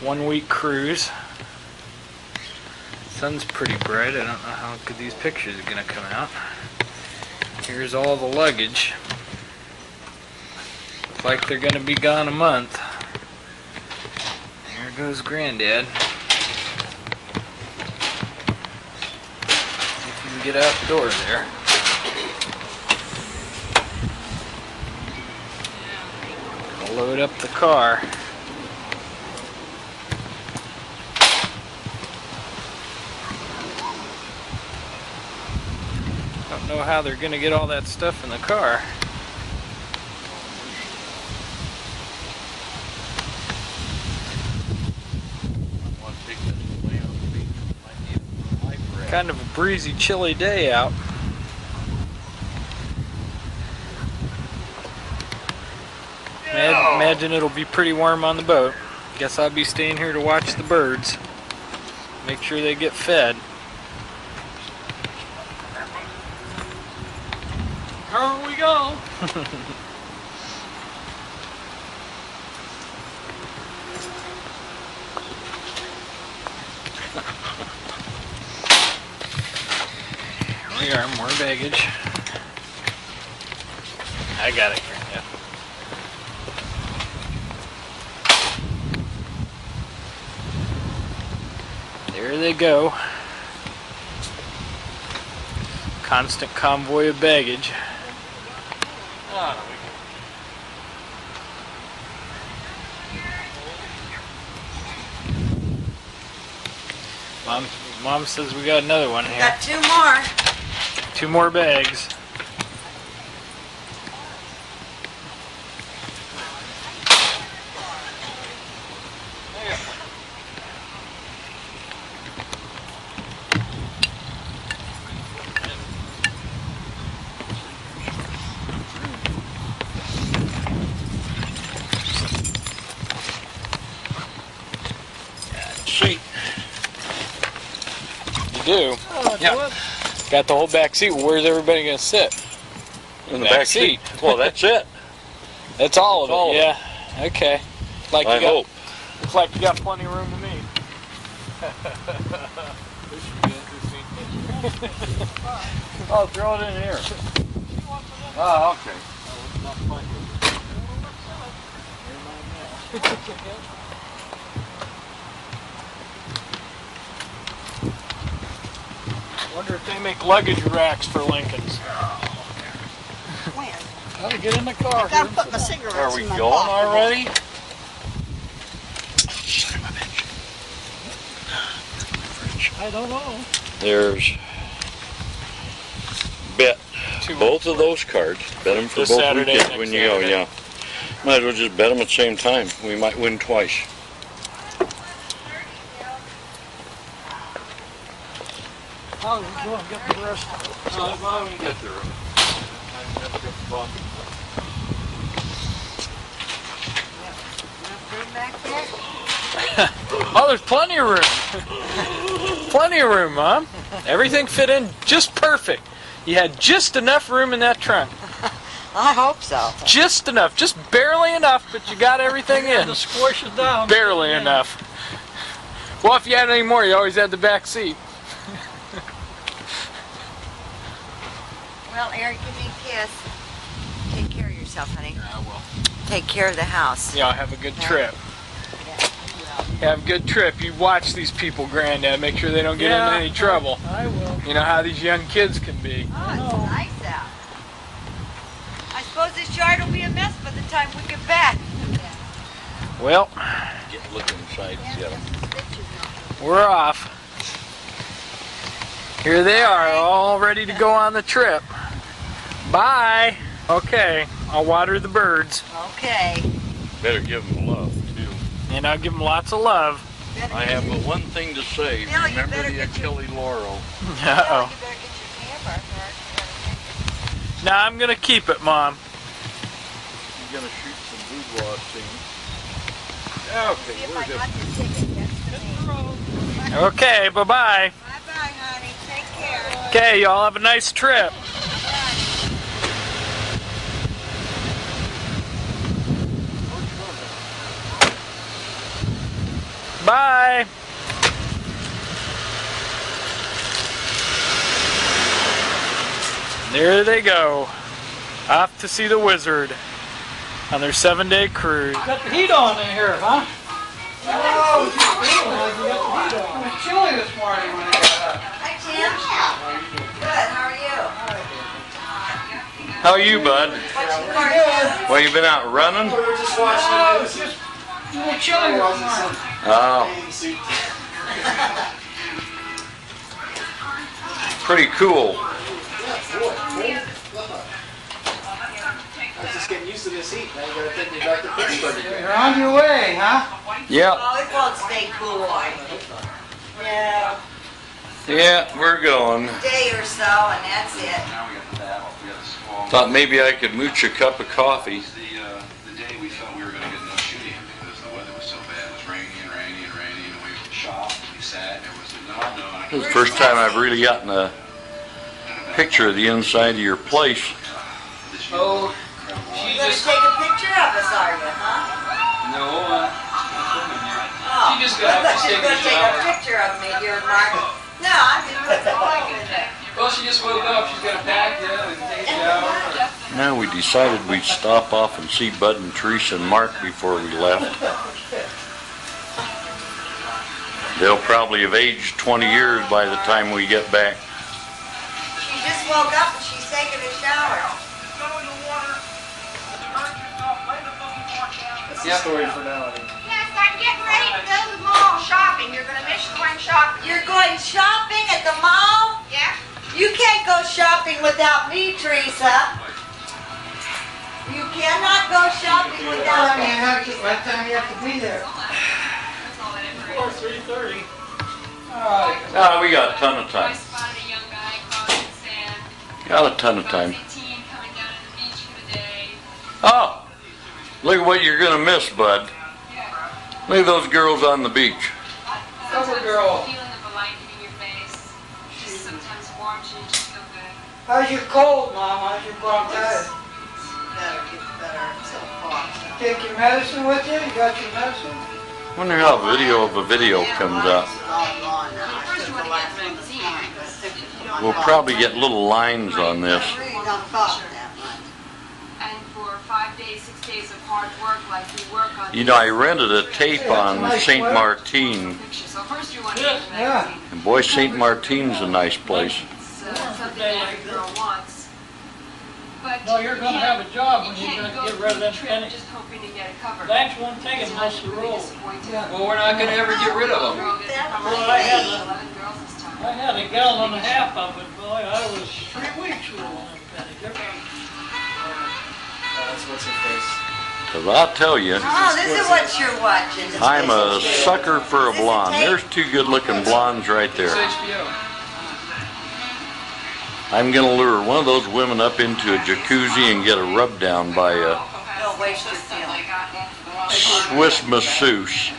1-week cruise. Sun's pretty bright. I don't know how good these pictures are gonna come out. Here's all the luggage. Looks like they're gonna be gone a month. There goes Granddad. See if you can get out the door there. I'll load up the car. Don't know how they're gonna get all that stuff in the car. Kind of a breezy, chilly day out. Imagine it'll be pretty warm on the boat. Guess I'll be staying here to watch the birds. Make sure they get fed. Here we go. Here we are, more baggage. I got it, Granddad. There they go. Constant convoy of baggage. Mom says we got another one here. Got 2 more. 2 more bags. Sweet. You do? Oh, yeah. Got the whole back seat. Where's everybody going to sit? In the back seat. Well, that's it. That's all of it. All Yeah. Okay. Like I hope. Looks like you got plenty of room to meet. Oh, throw it in here. Oh, okay. Wonder if they make luggage racks for Lincolns. When? Oh, get in the car. I gotta put my cigarettes Are we in my going pocket. already? I don't know. There's bet both of those cards. Bet them for This both Saturday, weekends next when you go. Saturday. Yeah. Might as well just bet them at the same time. We might win twice. Oh, go and get the rest. Get the Oh, there's plenty of room. Plenty of room, Mom. Everything fit in just perfect. You had just enough room in that trunk. I hope so. Just enough. Just barely enough, but you got everything in. To squish it down. Barely enough. Well, if you had any more, you always had the back seat. Well, Eric, give me a kiss. Take care of yourself, honey. I will. Take care of the house. Yeah, have a good trip. Yeah. Have a good trip. You watch these people, Granddad. Make sure they don't get into any trouble. I will. You know how these young kids can be. Oh, it's nice out. I suppose this yard will be a mess by the time we get back. Well, look inside. Yeah. we're off. Here they are, all ready to go on the trip. Bye. Okay, I'll water the birds. Okay. Better give them love too. And I'll give them lots of love. I have but one thing to say. Bill, you Remember better the get your- Achille Laurel. Uh-oh. You better get your camera. No, I'm going to keep it, Mom. You're gonna shoot some boudoir scenes. See Okay, if I where's got this? the ticket. That's the name. Okay, bye-bye. Bye-bye, honey. Take care. Okay, y'all have a nice trip. Bye. There they go. Off to see the wizard on their 7-day cruise. Got the heat on in here, huh? Oh, you got the heat on. It was chilly this morning when I got up. Hi, Tim. Good. How are you? How are you, bud? Watching cartoons? Well, you been out running? Oh, it's just a little chilly this morning. Oh. Pretty cool. I was just getting used to this heat. Now you gotta take me back to Pittsburgh again. You're on your way, huh? Yep. Oh, it won't stay cool. Yeah. Yeah, we're going. A day or so, and that's it. Thought maybe I could mooch a cup of coffee. The day we thought we were going to get no shooting because the weather was so bad. It was rainy and rainy and rainy, and we shopped and we sat and there was no. This is the first time I've really gotten a picture of the inside of your place. Oh, You're going to take a picture of us, are you, huh? no, Oh, She just got up to she's take a going to take shower. a picture of me here, Mark. No, I'm just going to go in there. well, she just woke up. She's got to pack yet and take a shower. Now we decided we'd stop off and see Bud and Theresa and Mark before we left. They'll probably have aged 20 years by the time we get back. She just woke up and she's taking a shower. That's the story for now. Yes, I'm getting ready to go to the mall shopping. You're going to miss going shopping. You're going shopping at the mall? Yeah? You can't go shopping without me, Teresa. You cannot go shopping without me. What time you have to be there? 3:30. All right. Ah, we got a ton of time. I spotted a young guy crossing the sand. Got a ton of time. 18 coming down to the beach for the day. Oh, look at what you're going to miss, Bud. Look at those girls on the beach. Cover girl. The feeling of a light hitting your face. Just sometimes warms you, just feel good. How's your cold, Mom? How's your bronchitis? Better, get better. So far. Take your medicine with you? You got your medicine? Wonder how video of a video comes out. First you want to get rid of the scene. We'll probably get little lines on this. Really don't cost that much. And for 5 days, 6 days of hard work like we work on You know, I rented a tape on St. Martin, pictures. So first you want to get the Yeah. magazine. and boy, St. Martin's a nice place. It's something every girl wants. But No, you're going to have a job when you you're can't going to go get rid of through the them trip pennies. just hoping to get a cover. That's one thing It's in not most of the really rules. disappointing. Yeah. Well, we're not going to ever get rid of them. Girl gets a cover Well, like I had me. a- 11 girls this time. I had a gallon and a half of it, boy. I was 3 weeks with one of them pennies. That's what's her face. Because I'll tell you, Oh, this is what you're watching. I'm a sucker for a blonde. There's two good-looking blondes right It's there. HBO. I'm going to lure one of those women up into a jacuzzi and get a rub down by a Don't waste your feeling. Swiss masseuse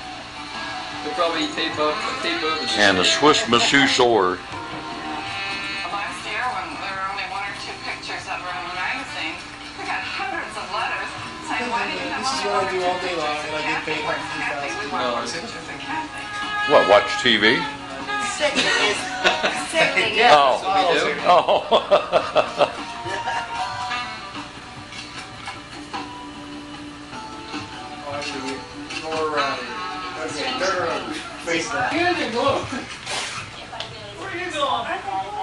They'll probably tape over the and a Swiss masseuse or. Last year, when there were only 1 or 2 pictures of her in the magazine, we got hundreds of letters saying, why do you have This is what I only do 1 or all 2 day long, pictures and of I get Kathy? paid Where's like Kathy? We $3,000. want more pictures of Kathy. What, watch TV? Sickening, sickening. Oh. We do. Oh. Oh, actually, we more around here. Okay, turn around. Face that. Here you go. Where are you going?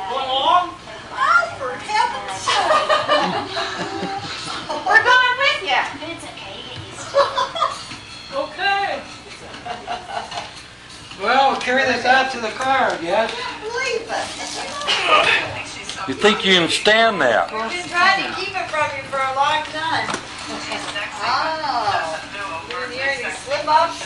Going along? Oh, for heaven's sake. We're going with you. It's okay, get used to it. Okay. Well, we'll carry this out to the car, I guess. Believe it. You think you can stand that? We've been trying to keep it from you for a long time. Oh. You hear any slip-ups?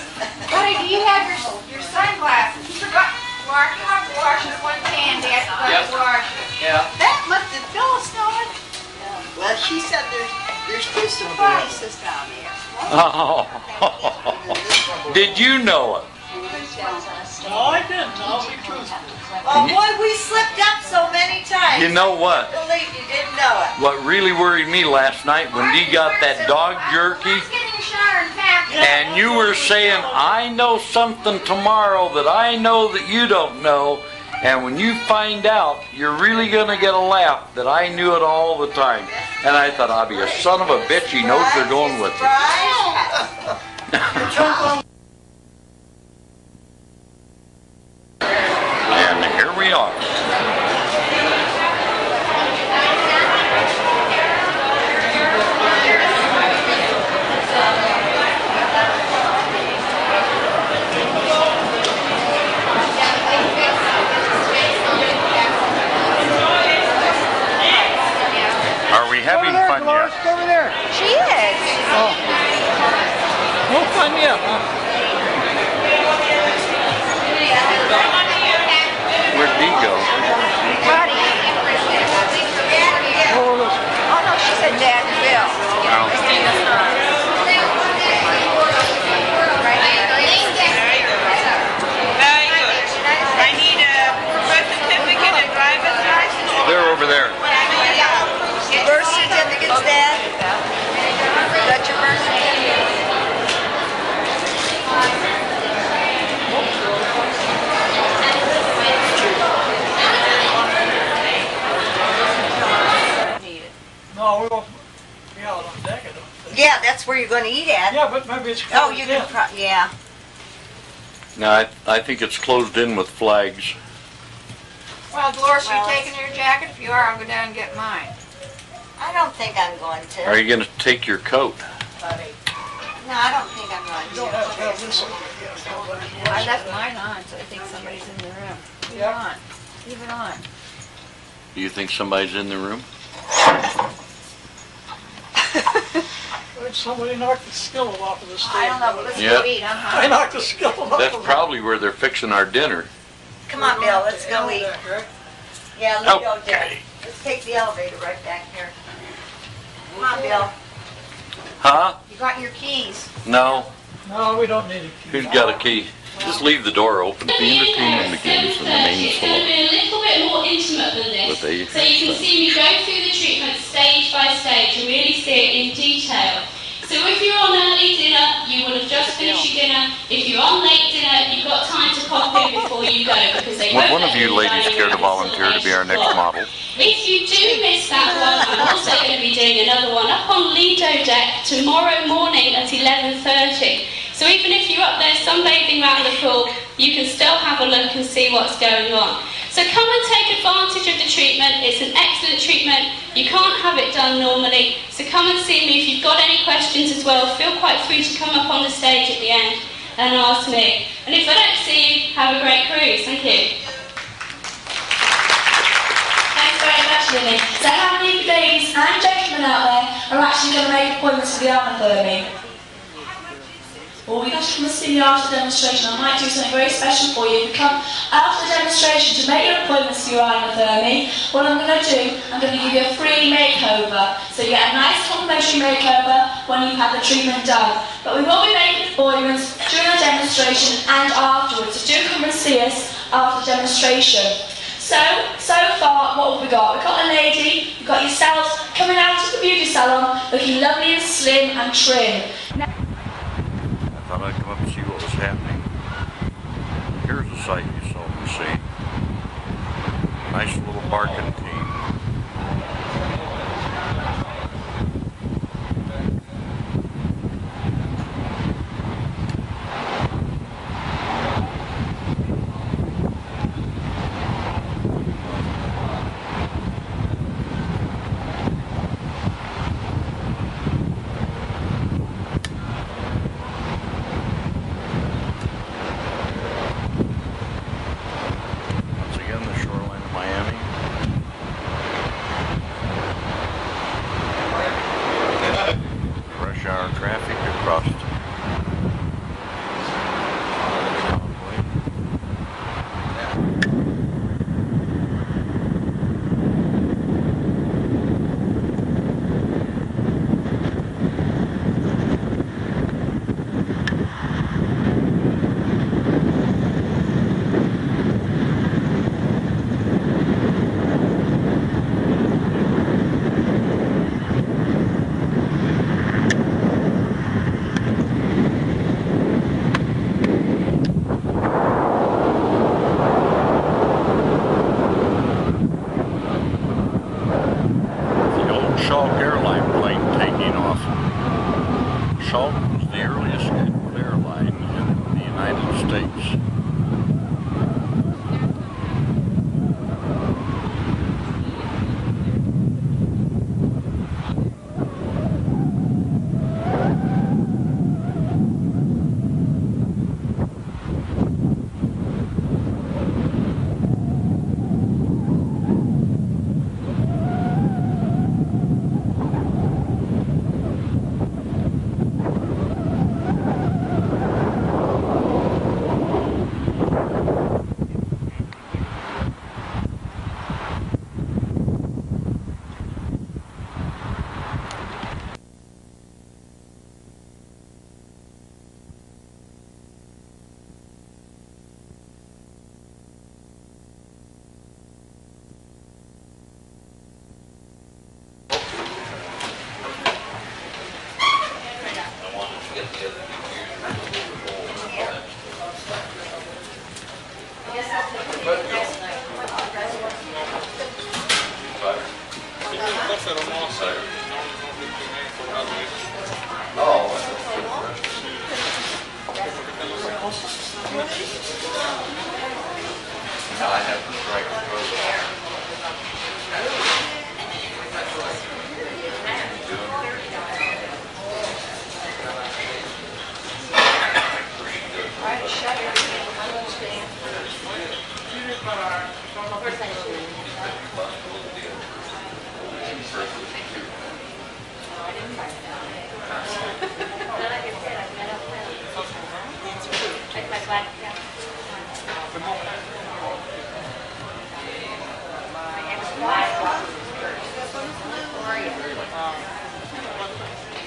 Buddy, do you have your sunglasses? You forgot. Mark, you have to wash this one can, Dad. Yep. Wash. Yeah. That must have Phyllis know it. Well, she said there's 2 surprises down there. Oh. Did you know it? No, I didn't. I'll be truthful. Oh boy, we slipped up so many times. You know what? Believe you didn't know it. What really worried me last night when Dee got that dog jerky Mom's getting a shower and pack. and you were saying, I know something tomorrow that I know that you don't know, and when you find out, you're really going to get a laugh that I knew it all the time. And I thought, I'll be a son of a bitch, he knows they're going with it. And here we are. Are we having fun yet? Over there. She is. Oh. No fun yet, huh? Where'd Dee go? Buddy. Oh no, she said Dad and Bill. Very good. I need a birth certificate and driver's license. They're over there. Birth certificates, Dad? Got your birth certificate? No, we won't be out on deck, I don't think. Yeah, that's where you're going to eat at. Yeah, but maybe it's Oh, closed you can, in. yeah. No, I think it's closed in with flags. Well, Dolores, you taking your jacket? If you are, I'll go down and get mine. I don't think I'm going to. Are you going to take your coat? No, I don't think I'm going You don't have to have this on. I left mine on, so I think somebody's in the room. Leave it on. Leave it on. Do you think somebody's in the room? Somebody knocked the skillet off of the stove. I don't know, but let's Yeah. go eat. I'm I hungry. knocked the skillet off. That's of the- probably where they're fixing our dinner. Come on, Bill, let's go eat. Right? Yeah, let's go, Okay. Dad. Let's take the elevator right back here. Come on, Bill. Huh? You got your keys. No. No, we don't need a key. Who's got a key? Just leave the door open. The entertainment begins in the main It's going to salon. be a little bit more intimate than this. But they- So you can see me go through the treatment stage by stage and really see it in detail. So if you're on early dinner, you will have just finished your dinner. If you're on late dinner, you've got time to pop in before you go because they Would won't one of let you you ladies go care to until volunteer to be our next four. model? If you do miss that one, I'm also going to be doing another one up on Lido Deck tomorrow morning at 11:30. So even if you're up there sunbathing around the pool, you can still have a look and see what's going on. So come and take advantage of the treatment. It's an excellent treatment. You can't have it done normally. So come and see me. If you've got any questions as well, feel quite free to come up on the stage at the end and ask me. And if I don't see you, have a great cruise. Thank you. Thanks very much, Lily. So how many of you ladies and gentlemen out there are actually going to make appointments for the armotherapy? Well, we got to come and see me after the demonstration. I might do something very special for you. If you come after the demonstration to make your appointments for your armotherapy, what I'm going to do, I'm going to give you a free makeover. So you get a nice complimentary makeover when you've had the treatment done. But we will be making appointments during the demonstration and afterwards. So do come and see us after the demonstration. So far, what have we got? We've got a lady, you've got yourselves coming out of the beauty salon looking lovely and slim and trim. I thought I'd come up and see what was happening. Here's a sight you seldom see. Nice little barking team. Once again, the shoreline of Miami.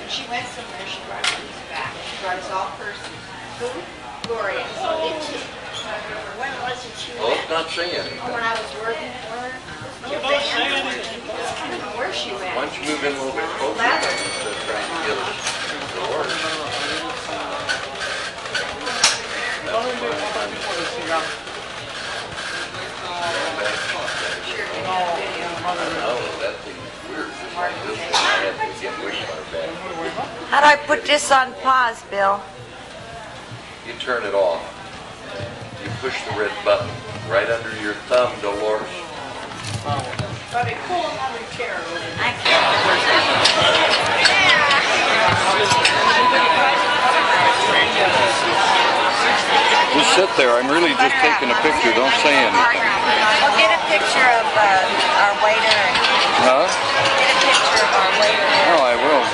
She went somewhere, she brought us back. She brought us all persons. Who? Gloria. So did she? When was it she went? Oh, not saying anything. When I was working for her? I don't know where she went. Why don't you move in a little bit closer instead of trying to get us to work? How do I put this on pause, Bill? You turn it off. You push the red button right under your thumb, Dolores. But it cool another chair. Just sit there. I'm really just taking a picture. Don't say anything. I'll get a picture of our waiter. Huh? Get a picture of our waiter. Oh, I will.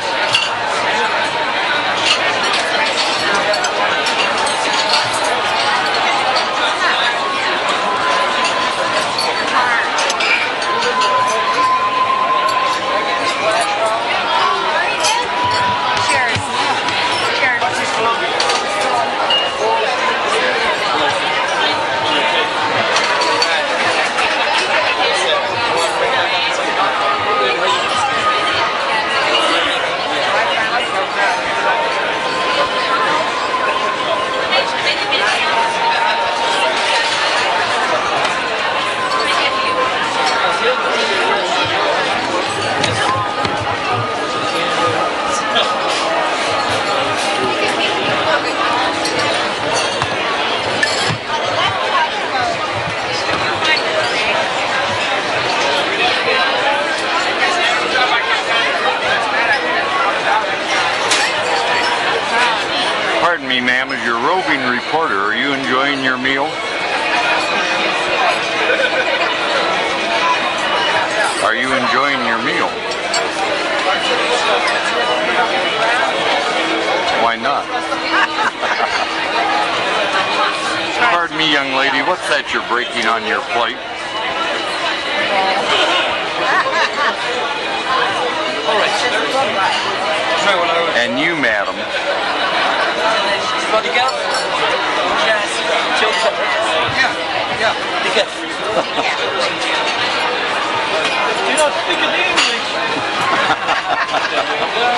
Pardon me, ma'am, as your roving reporter, are you enjoying your meal? Are you enjoying your meal? Why not? Pardon me, young lady, what's that you're breaking on your plate? And you, madam. Buddy go? Yes. Yeah. Because do not speak in English. There we go.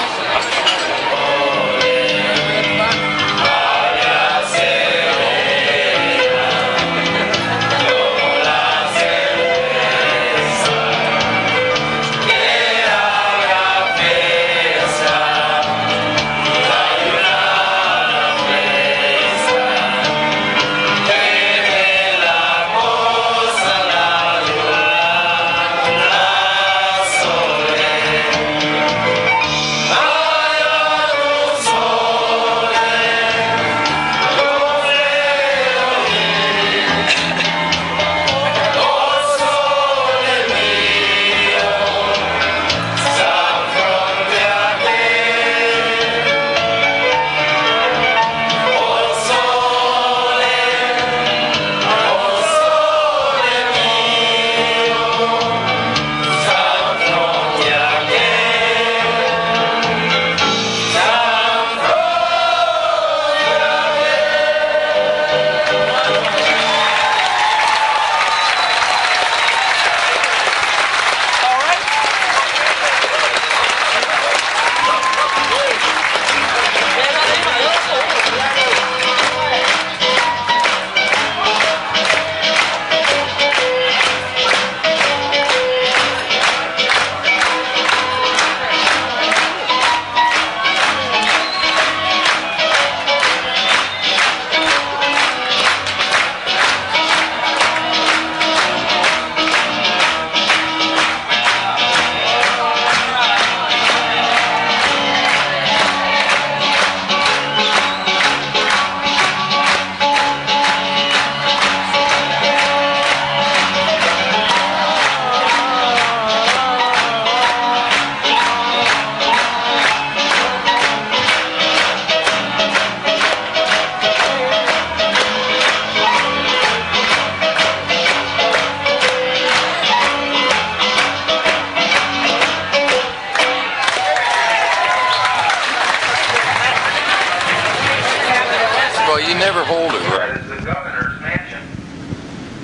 never hold it That right. is the governor's mansion.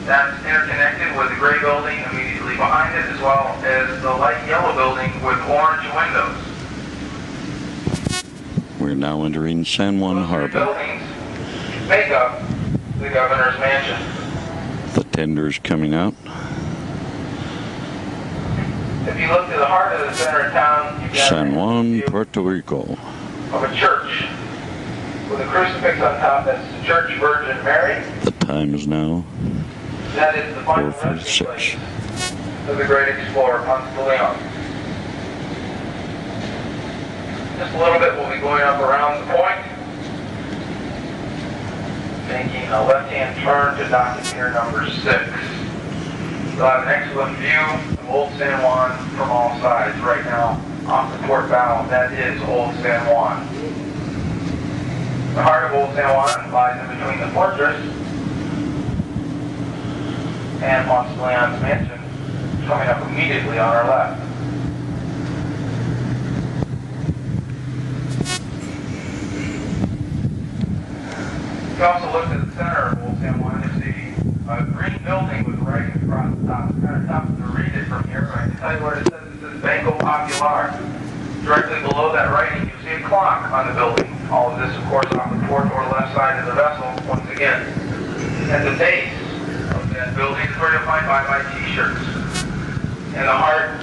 That's interconnected with the gray building immediately behind it, as well as the light yellow building with orange windows. We're now entering San Juan Those three Harbor. buildings make up the governor's mansion. The tender's coming out. If you look to the heart of the center of town, you've got San Juan, a view Puerto Rico. of a church with a crucifix on top. That's the Church Virgin Mary. The time is now That is the final resting 4:46. place of the great explorer Ponce de Leon. Just a little bit, we'll be going up around the point, making a left-hand turn to docket pier number 6. You'll have an excellent view of Old San Juan from all sides. Right now, off the port bow, that is Old San Juan. The heart of Old San Juan lies in between the fortress and Ponce de Leon's mansion, coming up immediately on our left. If you also look at the center of Old San Juan, you see a green building with writing across the top. It's kind of tough to read it from here, but I can tell you what it says. It says Banco Popular. Directly below that writing, you see a clock on the building. All of this, of course, off the port or left side of the vessel, once again. At the base of that building is where you'll find bye-bye t-shirts. In the heart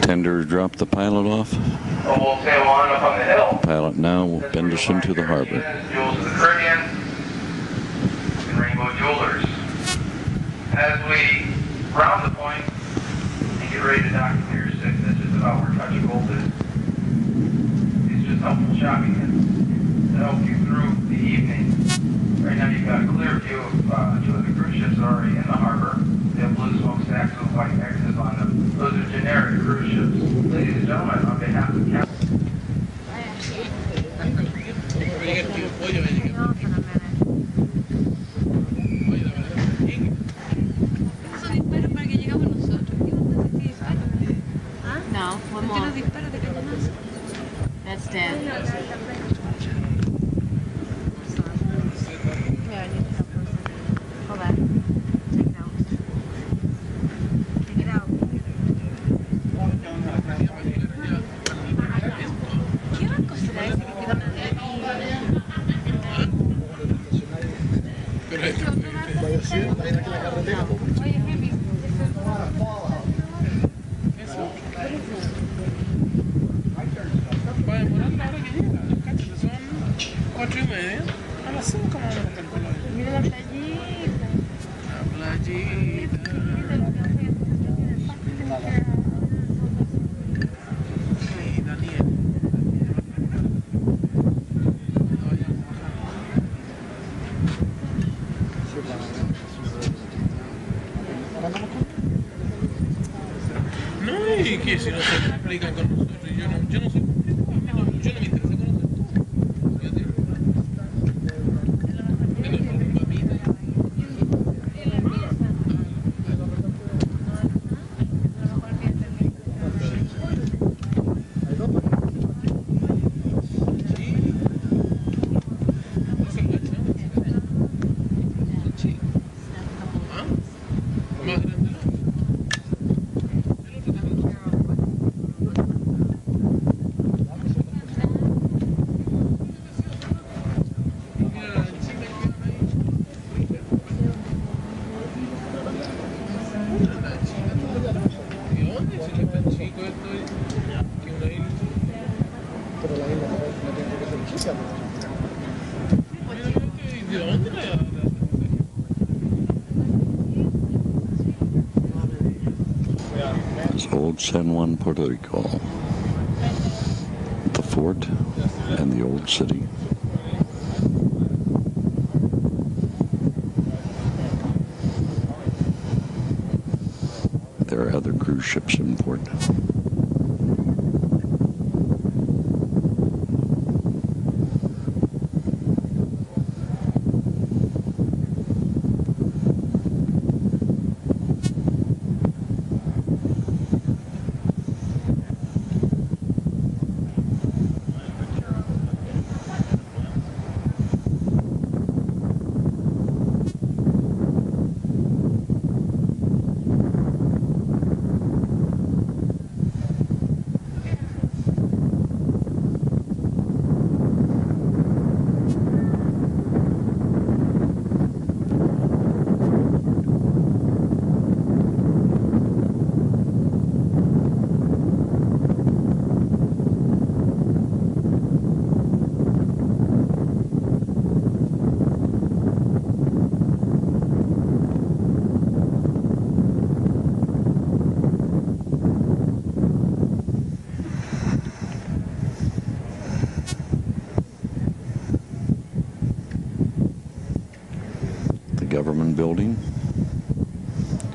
Tender dropped the pilot off. of Old San Juan up on the hill. Pilot now will bend us into the harbor. Jewels of the Caribbean and Rainbow Jewelers. As we round the point and get ready to dock at Pier 6, that's just about where Touch of Gold is. It's just helpful shopping to help you through the evening. Right now you've got a clear view of 2 of the cruise ships already in the harbor. They have blue smokestacks with white X's on them. Those are generic cruise ships. Ladies and gentlemen, on behalf of the captain. No, one more. That's dead. Hold on. Take it out. Take it out. ¿Qué banco será ese que quedó en Oye, Jimmy. Va a demorar la hora que llega, cállate, son 4:30. A las 5 vamos a calcular. Mira la playita. La playita. Sí, Daniel. No, y que si no se explican con nosotros, yo no sé, yo no me interesa conocer todo. Yo digo, It's Old San Juan, Puerto Rico. The fort and the old city. There are other cruise ships in port. government building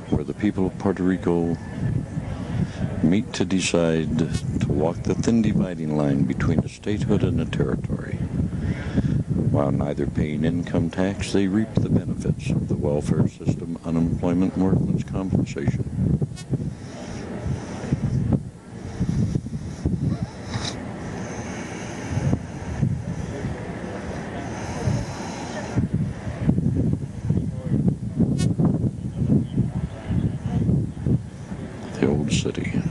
where the people of Puerto Rico meet to decide to walk the thin dividing line between a statehood and a territory. While neither paying income tax, they reap the benefits of the welfare system, unemployment, and workmen's compensation. The old city.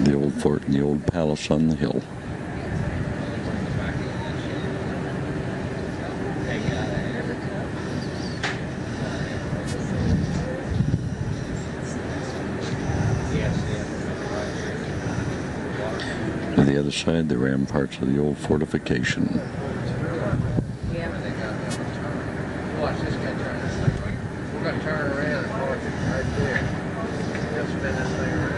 The old fort and the old palace on the hill. To the other side, the ramparts of the old fortification. Watch this guy turn this thing. We're going to turn around and park it right there. They'll spin this thing around.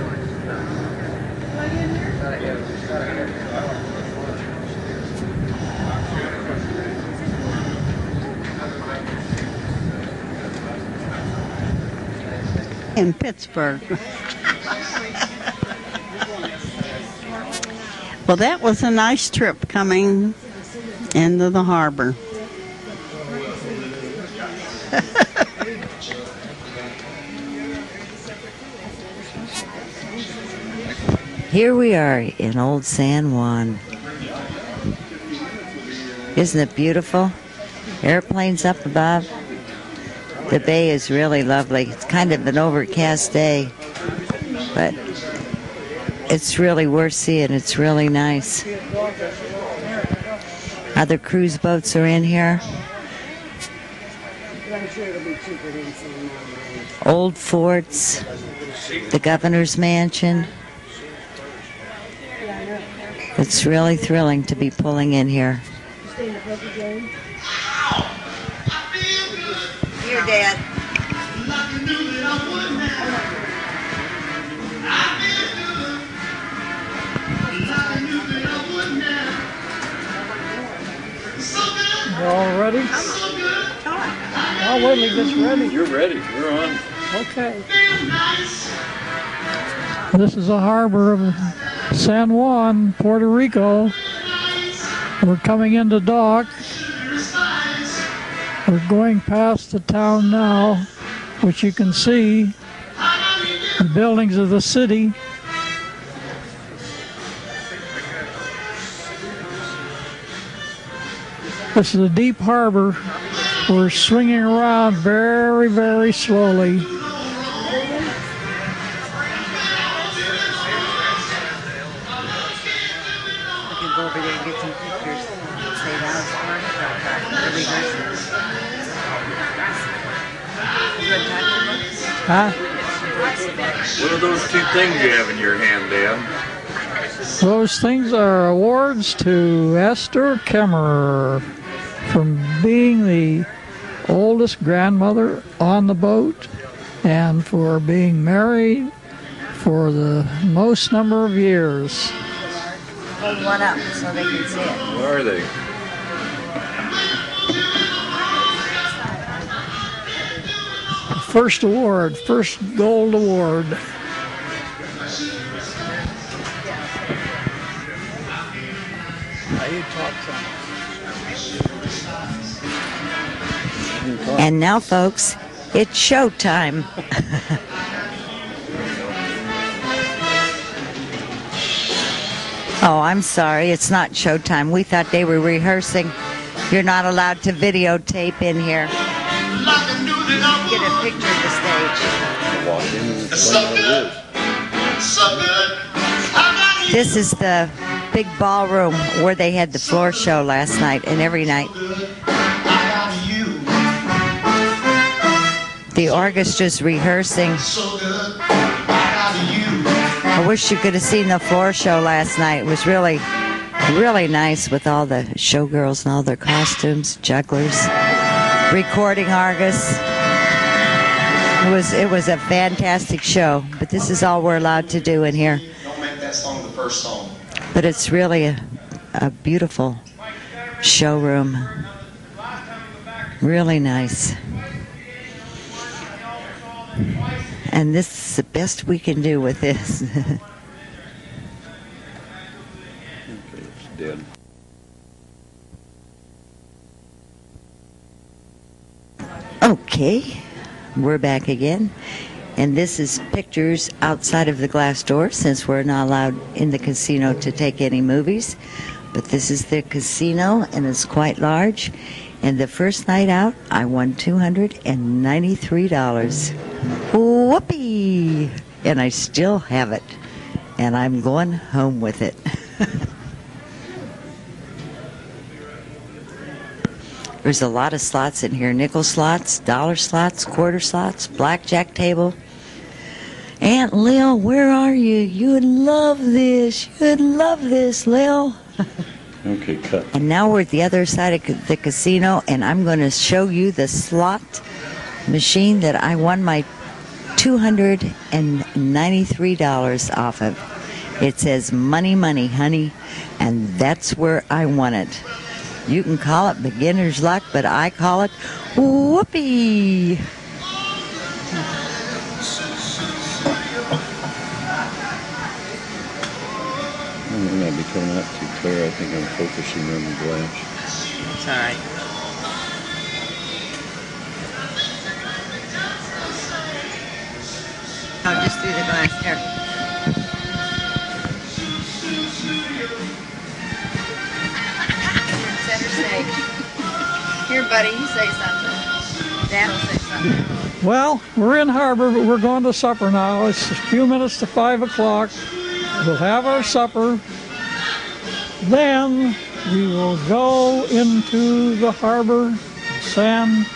In Pittsburgh. Well, that was a nice trip coming into the harbor. Here we are in Old San Juan. Isn't it beautiful? Airplanes up above. The bay is really lovely. It's kind of an overcast day, but it's really worth seeing. It's really nice. Other cruise boats are in here. Old forts, the governor's mansion. It's really thrilling to be pulling in here. Here, Dad. You all ready? Oh, wait till he gets ready. You're ready. You're on. Okay. This is the harbor of San Juan, Puerto Rico. We're coming into dock. We're going past the town now, which you can see the buildings of the city. This is a deep harbor. We're swinging around very, very slowly. Go over there and get some pictures. Say that was really Huh? What are those two things you have in your hand, Dan? Those things are awards to Esther Kemmerer from being the oldest grandmother on the boat and for being married for the most number of years. Hold one up so they can see it. Where are they? First award, first gold award. And now, folks, it's showtime. Oh, I'm sorry. It's not showtime. We thought they were rehearsing. You're not allowed to videotape in here. Get a picture of the stage. This is the big ballroom where they had the floor show last night and every night. The orchestra's rehearsing. I wish you could have seen the floor show last night. It was really, really nice with all the showgirls and all their costumes, jugglers, recording Argus. It was a fantastic show, but this is all we're allowed to do in here. Don't make that song the first song. But it's really a beautiful showroom. Really nice. And this is the best we can do with this. Okay, it's dead. Okay, we're back again. And this is pictures outside of the glass door, since we're not allowed in the casino to take any movies. But this is the casino, and it's quite large. And the first night out, I won $293. Whoopee! And I still have it. And I'm going home with it. There's a lot of slots in here. Nickel slots, dollar slots, quarter slots, blackjack table. Aunt Lil, where are you? You would love this. You would love this, Lil. Okay, cut. And now we're at the other side of the casino, and I'm going to show you the slot machine that I won my $293 off of. It says money, money, honey, and that's where I won it. You can call it beginner's luck, but I call it whoopee. It may not be coming out too clear. I think I'm focusing on the glass. It's all right. Oh, just through the glass here. Center stage. Here, buddy, you say something. Dad will say something. Well, we're in harbor, but we're going to supper now. It's a few minutes to 5 o'clock. We'll have our supper. Then we will go into the harbor, San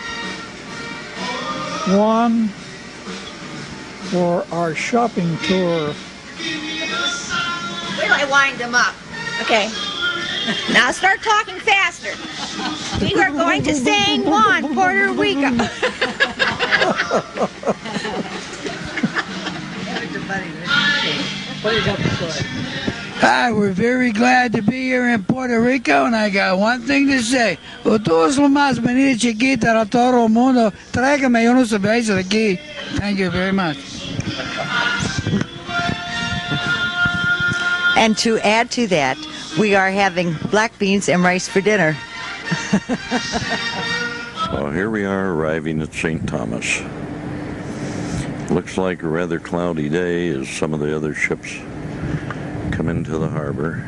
Juan, for our shopping tour. Wait till I wind them up. Okay. Now start talking faster. We are going to San Juan, Puerto Rico. What do you got to say? Hi, we're very glad to be here in Puerto Rico, and I got one thing to say. Todos los más venir chiquita a todo el mundo. Tráigame unos cervezas aquí. Thank you very much. And to add to that, we are having black beans and rice for dinner. Well, here we are arriving at St. Thomas. Looks like a rather cloudy day as some of the other ships come into the harbor.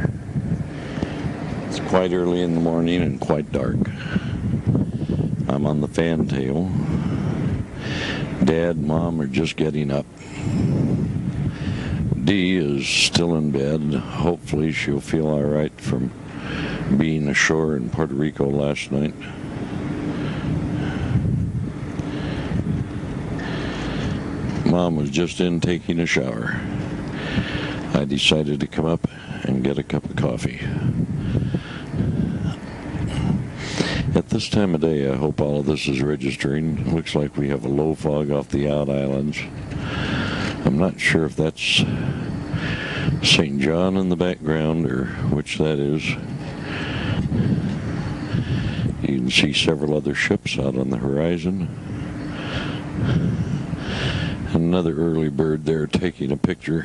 It's quite early in the morning and quite dark. I'm on the fantail. Dad and Mom are just getting up. Dee is still in bed. Hopefully she'll feel all right from being ashore in Puerto Rico last night. Mom was just in taking a shower. I decided to come up and get a cup of coffee. At this time of day, I hope all of this is registering. Looks like we have a low fog off the out islands. I'm not sure if that's St. John in the background or which that is. You can see several other ships out on the horizon. Another early bird there taking a picture.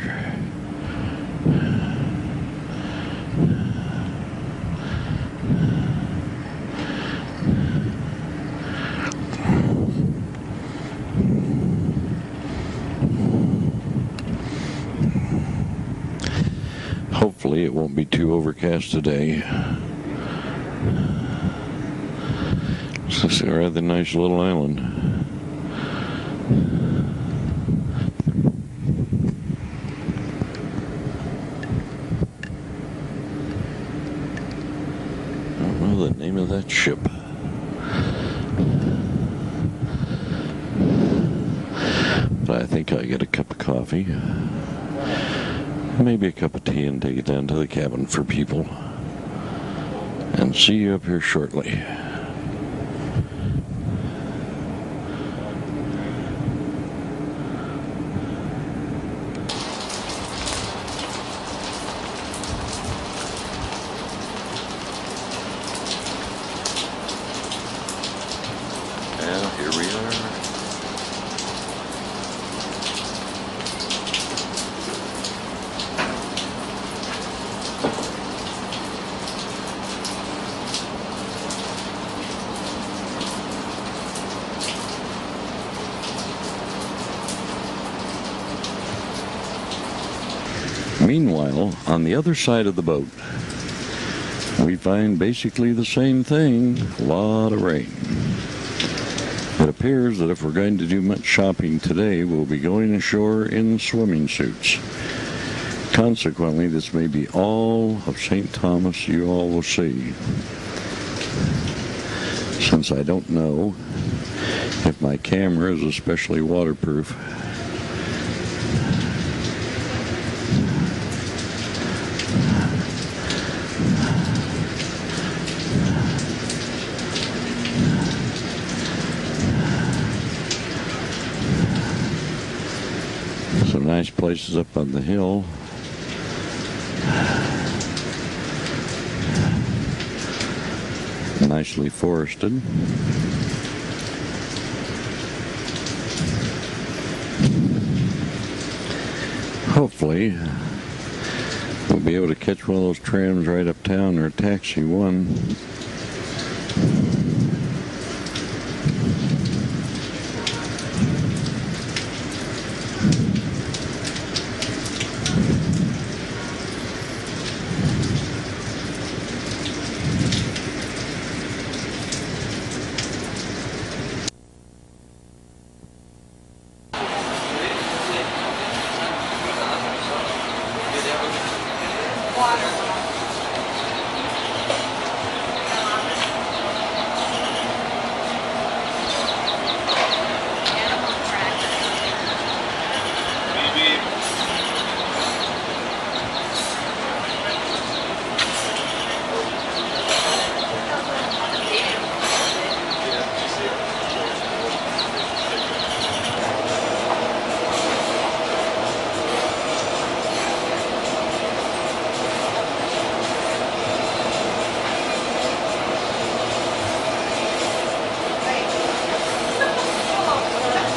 Hopefully it won't be too overcast today. It's a rather nice little island. The name of that ship. I think I'll get a cup of coffee, maybe a cup of tea, and take it down to the cabin for people. And see you up here shortly. Well, here we are. Meanwhile, on the other side of the boat, we find basically the same thing, a lot of rain. It appears that if we're going to do much shopping today, we'll be going ashore in swimming suits. Consequently, this may be all of St. Thomas you all will see. Since I don't know if my camera is especially waterproof. Some nice places up on the hill. Nicely forested. Hopefully we'll be able to catch one of those trams right uptown or taxi one.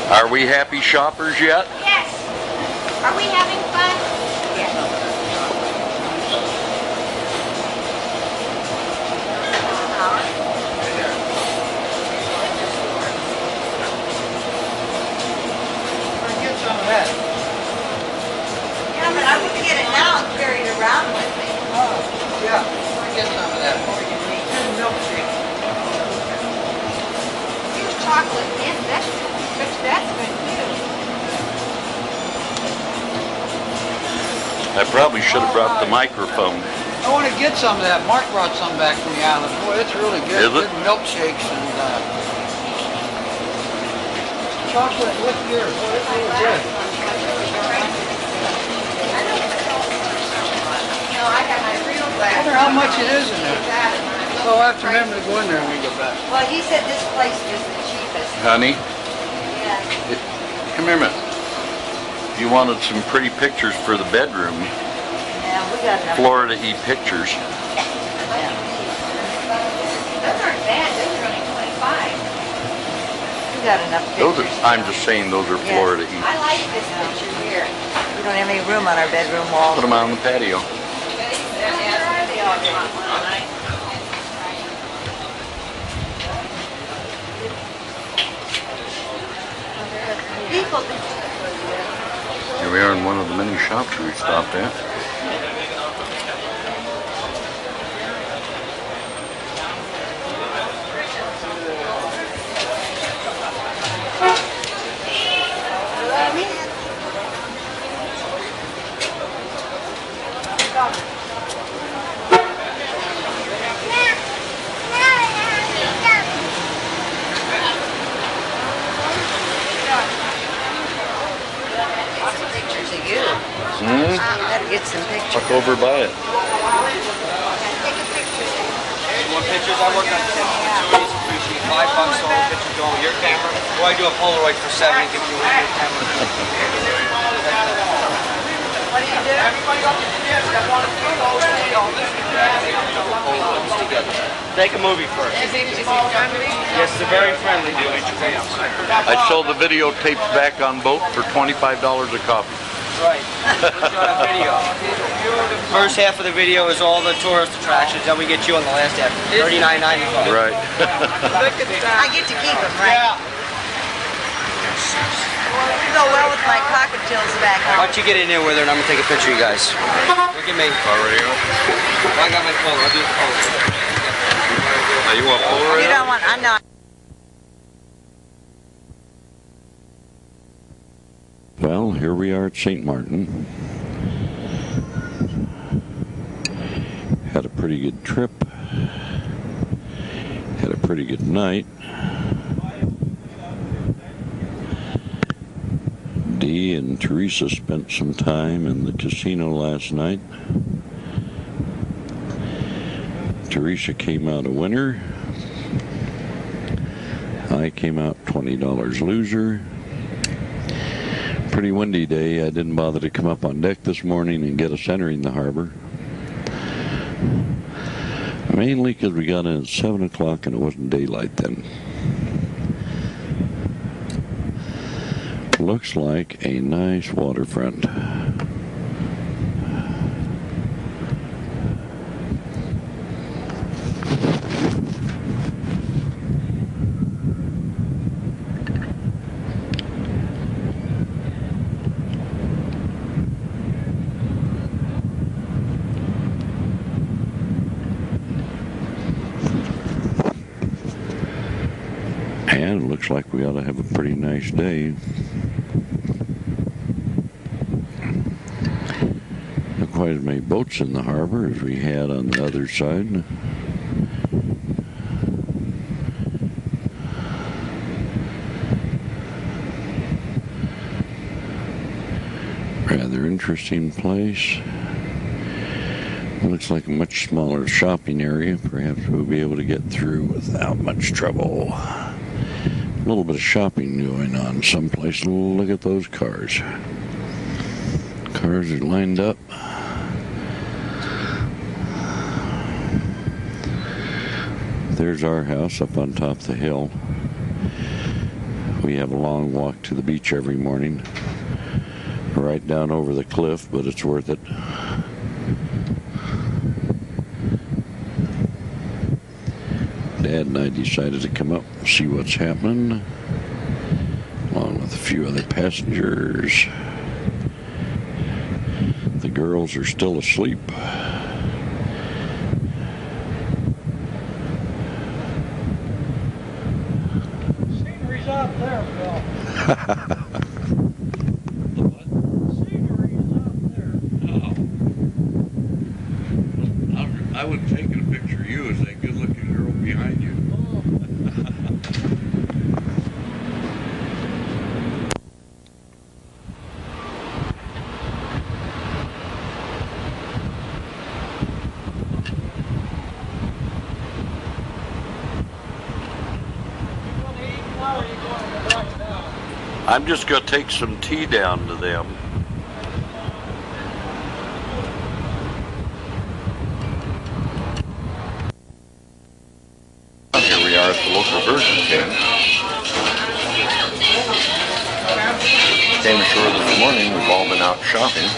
Are we happy shoppers yet? Yes. Are we having fun? Yes. Get some of that. Yeah, but I wouldn't get it now and carry it around with me. Oh, yeah. Get some of that for you. Good milkshake. Here's chocolate and vegetables. That's good too. I probably should have brought the microphone. I want to get some of that. Mark brought some back from the island. Boy, it's really good. Is it? Good milkshakes and chocolate with beer. Boy, it's really good. No, I got my real glass. I wonder how much it is in there. Oh, I have to remember to go in there when we get back. Well, he said this place is the cheapest. Honey, Yeah. come here a minute. You wanted some pretty pictures for the bedroom. Yeah, we got enough. Florida-y pictures. Those aren't bad. Those are only 25. We got enough Those pictures. are, I'm just saying those are Florida-y. I like this picture here. We don't have any room on our bedroom wall. Put them out on the patio. People. Here we are in one of the many shops we stopped at. Gotta get some pictures. Walk over by it. You want pictures? I work on pictures. Usually $5 all the pictures go with your camera. Or I do a Polaroid for $7 and give you your camera. What do you do? Everybody up to the desk. I want to do all Polaroids together. Take a movie first. Is he friendly? Yes, they're very friendly. I sold the videotapes back on boat for $25 a copy. Right. Video. First half of the video is all the tourist attractions, then we get you on the last half. $39.95. Right. I get to keep them, right? Yeah. You go well with my cockatiels back Why home. don't you get in there with her and I'm going to take a picture of you guys. Look at me. Already on? I got my phone. I'll do the phone. You want Polaroid? You don't want, I'm not. Well, here we are at St. Martin. Had a pretty good trip. Had a pretty good night. Dee and Teresa spent some time in the casino last night. Teresa came out a winner. I came out $20 loser. Pretty windy day. I didn't bother to come up on deck this morning and get us entering the harbor. Mainly because we got in at 7 o'clock and it wasn't daylight then. Looks like a nice waterfront. And it looks like we ought to have a pretty nice day. Not quite as many boats in the harbor as we had on the other side. Rather interesting place. Looks like a much smaller shopping area. Perhaps we'll be able to get through without much trouble. A little bit of shopping going on someplace. Look at those cars. Cars are lined up. There's our house up on top of the hill. We have a long walk to the beach every morning. Right down over the cliff, but it's worth it. Dad and I decided to come up and see what's happening, along with a few other passengers. The girls are still asleep. Scenery's out there, Bill. I would have taken a picture of you as that good-looking girl behind you. I'm just going to take some tea down to them. Here we are at the local Burger King. Came ashore this morning. We've all been out shopping.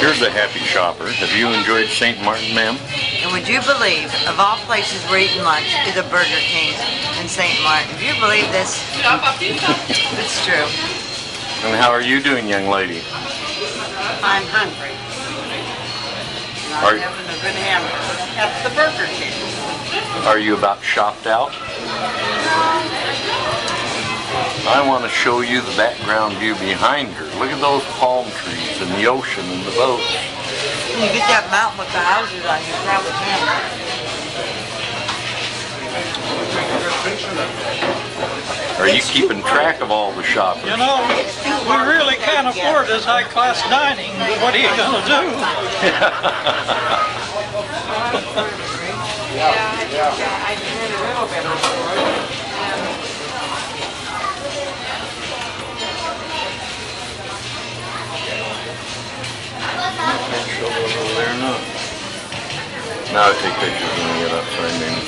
Here's a happy shopper. Have you enjoyed St. Martin, ma'am? And would you believe, of all places we're eating lunch, is a Burger King in St. Martin? Do you believe this? It's true. And how are you doing, young lady? I'm hungry. I'm having a good hamburger at the Burger King. Are you about shopped out? I want to show you the background view behind her. Look at those palm trees and the ocean and the boats. When you get that mountain with the houses on, you probably can. Are you keeping track of all the shoppers? You know, we really can't afford this high-class dining. What are you going to do? Show those over there, no. Now I take pictures when we get outside, maybe.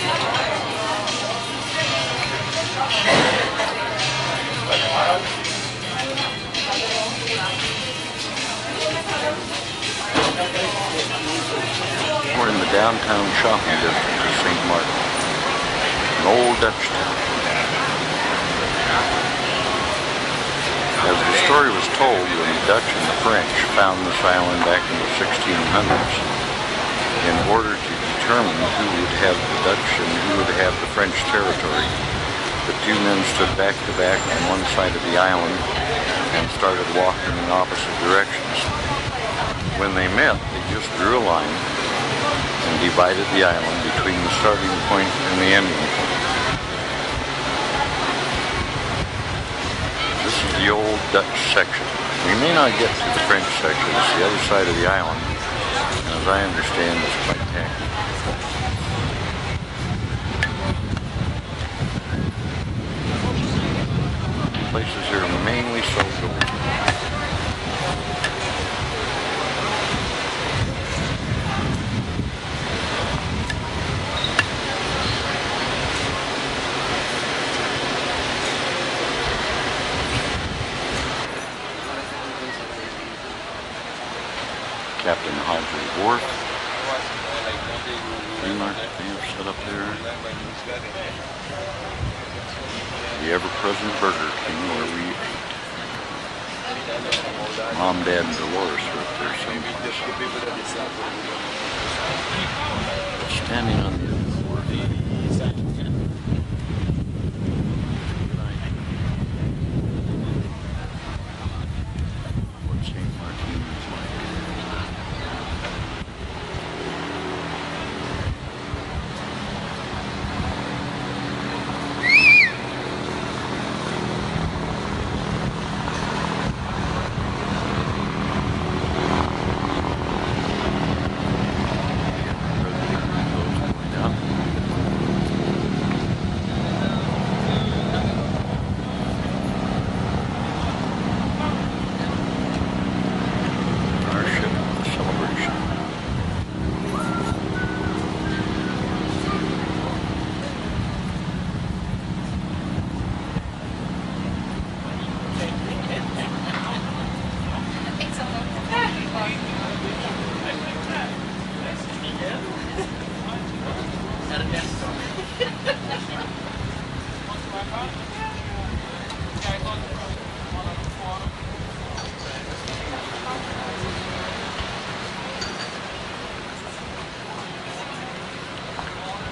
We're in the downtown shopping district of St. Martin, an old Dutch town. As the story was told, when the Dutch and the French found this island back in the 1600s, in order to determine who would have the Dutch and who would have the French territory, the two men stood back to back on one side of the island and started walking in opposite directions. When they met, they just drew a line and divided the island between the starting point and the ending point. This is the old Dutch section. We may not get to the French section. It's the other side of the island. And as I understand, it's quite tacky. Places here are mainly sold gold. Captain Hodge's Wharf. Flea market they have set up there. The ever-present Burger King where we ate. Mom, Dad, and Dolores are up there someplace. Standing on the wharf. What St. Martin is like.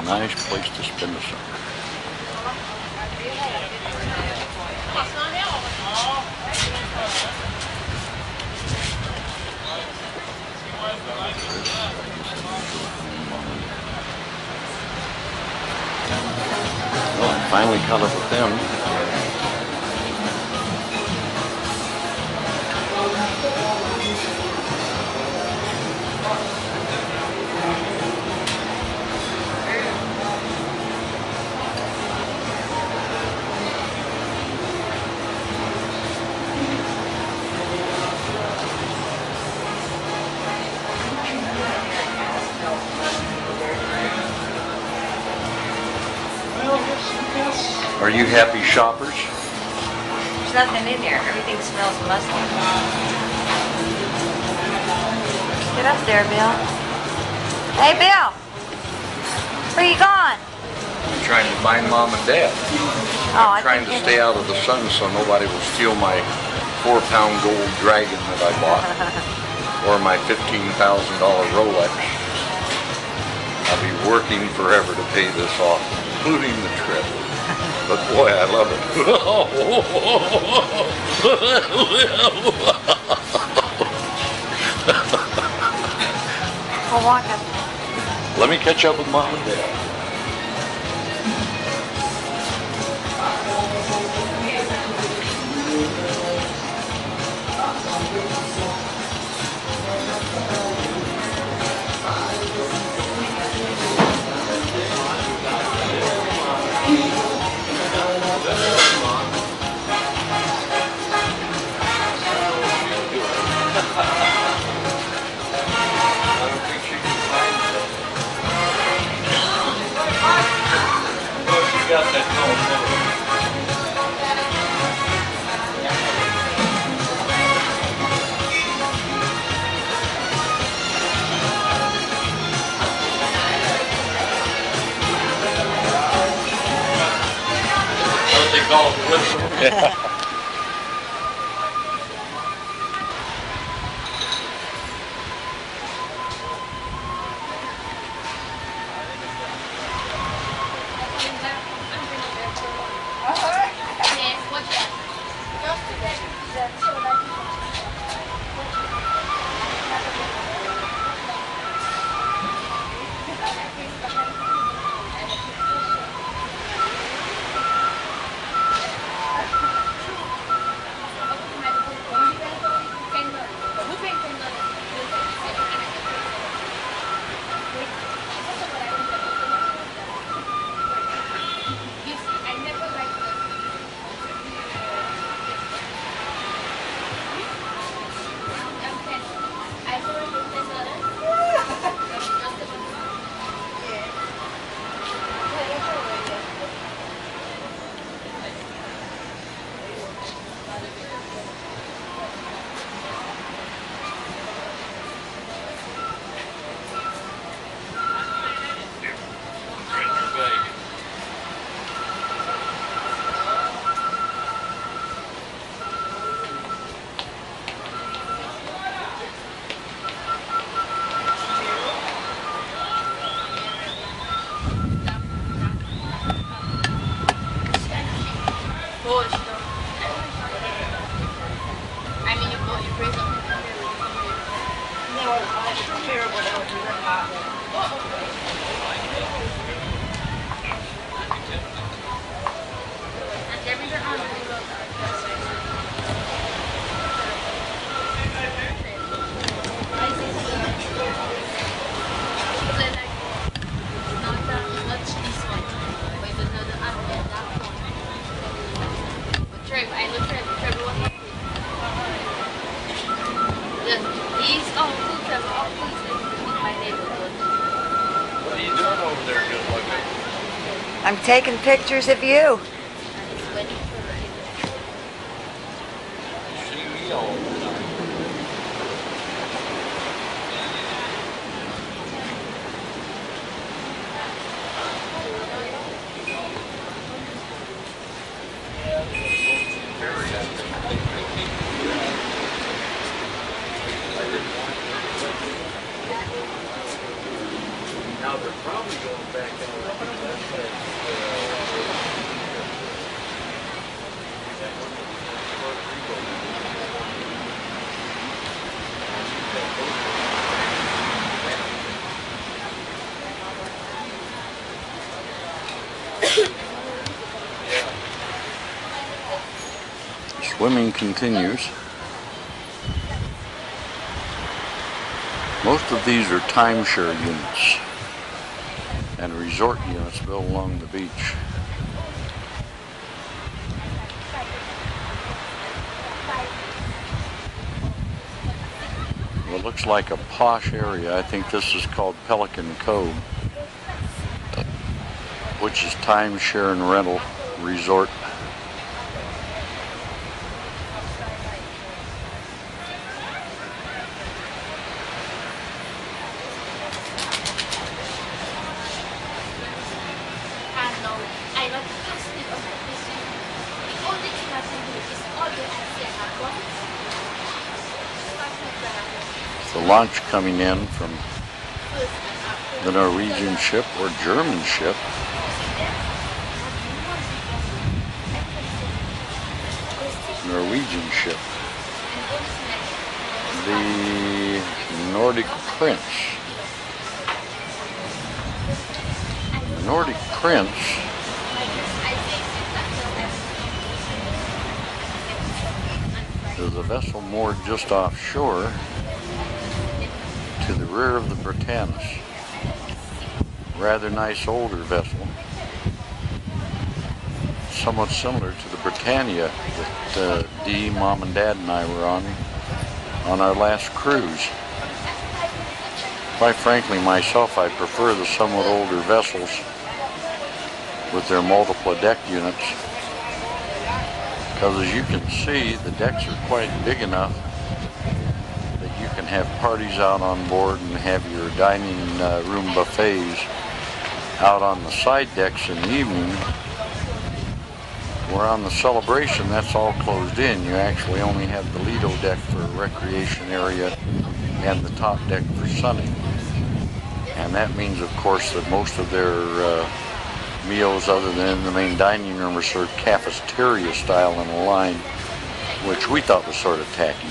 Nice place to spend the summer. Well, I finally caught up with them. Are you happy shoppers? There's nothing in there. Everything smells musty. Get up there, Bill. Hey, Bill. Where you going? I'm trying to find Mom and Dad. I'm trying to stay out of the sun so nobody will steal my 4-pound gold dragon that I bought. Or my $15,000 Rolex. I'll be working forever to pay this off, including the trip. But boy, I love it. We'll walk up. Let me catch up with Mom and Dad. with them. I'm taking pictures of you. Now they're probably going back Swimming continues. Most of these are timeshare units and resort units built along the beach. It looks like a posh area. I think this is called Pelican Cove, which is timeshare and rental resort. The launch coming in from the Norwegian ship or German ship. Norwegian ship. The Nordic Prince. The Nordic Prince is a vessel moored just offshore to the rear of the Britannis. Rather nice older vessel. Somewhat similar to the Britannia that Dee, Mom and Dad and I were on our last cruise. Quite frankly, myself, I prefer the somewhat older vessels with their multiple deck units, because as you can see, the decks are quite big enough that you can have parties out on board and have your dining room buffets out on the side decks in the evening Where on the Celebration, that's all closed in. You actually only have the Lido deck for a recreation area and the top deck for sunning. And that means, of course, that most of their meals other than in the main dining room are served cafeteria style in a line, which we thought was sort of tacky.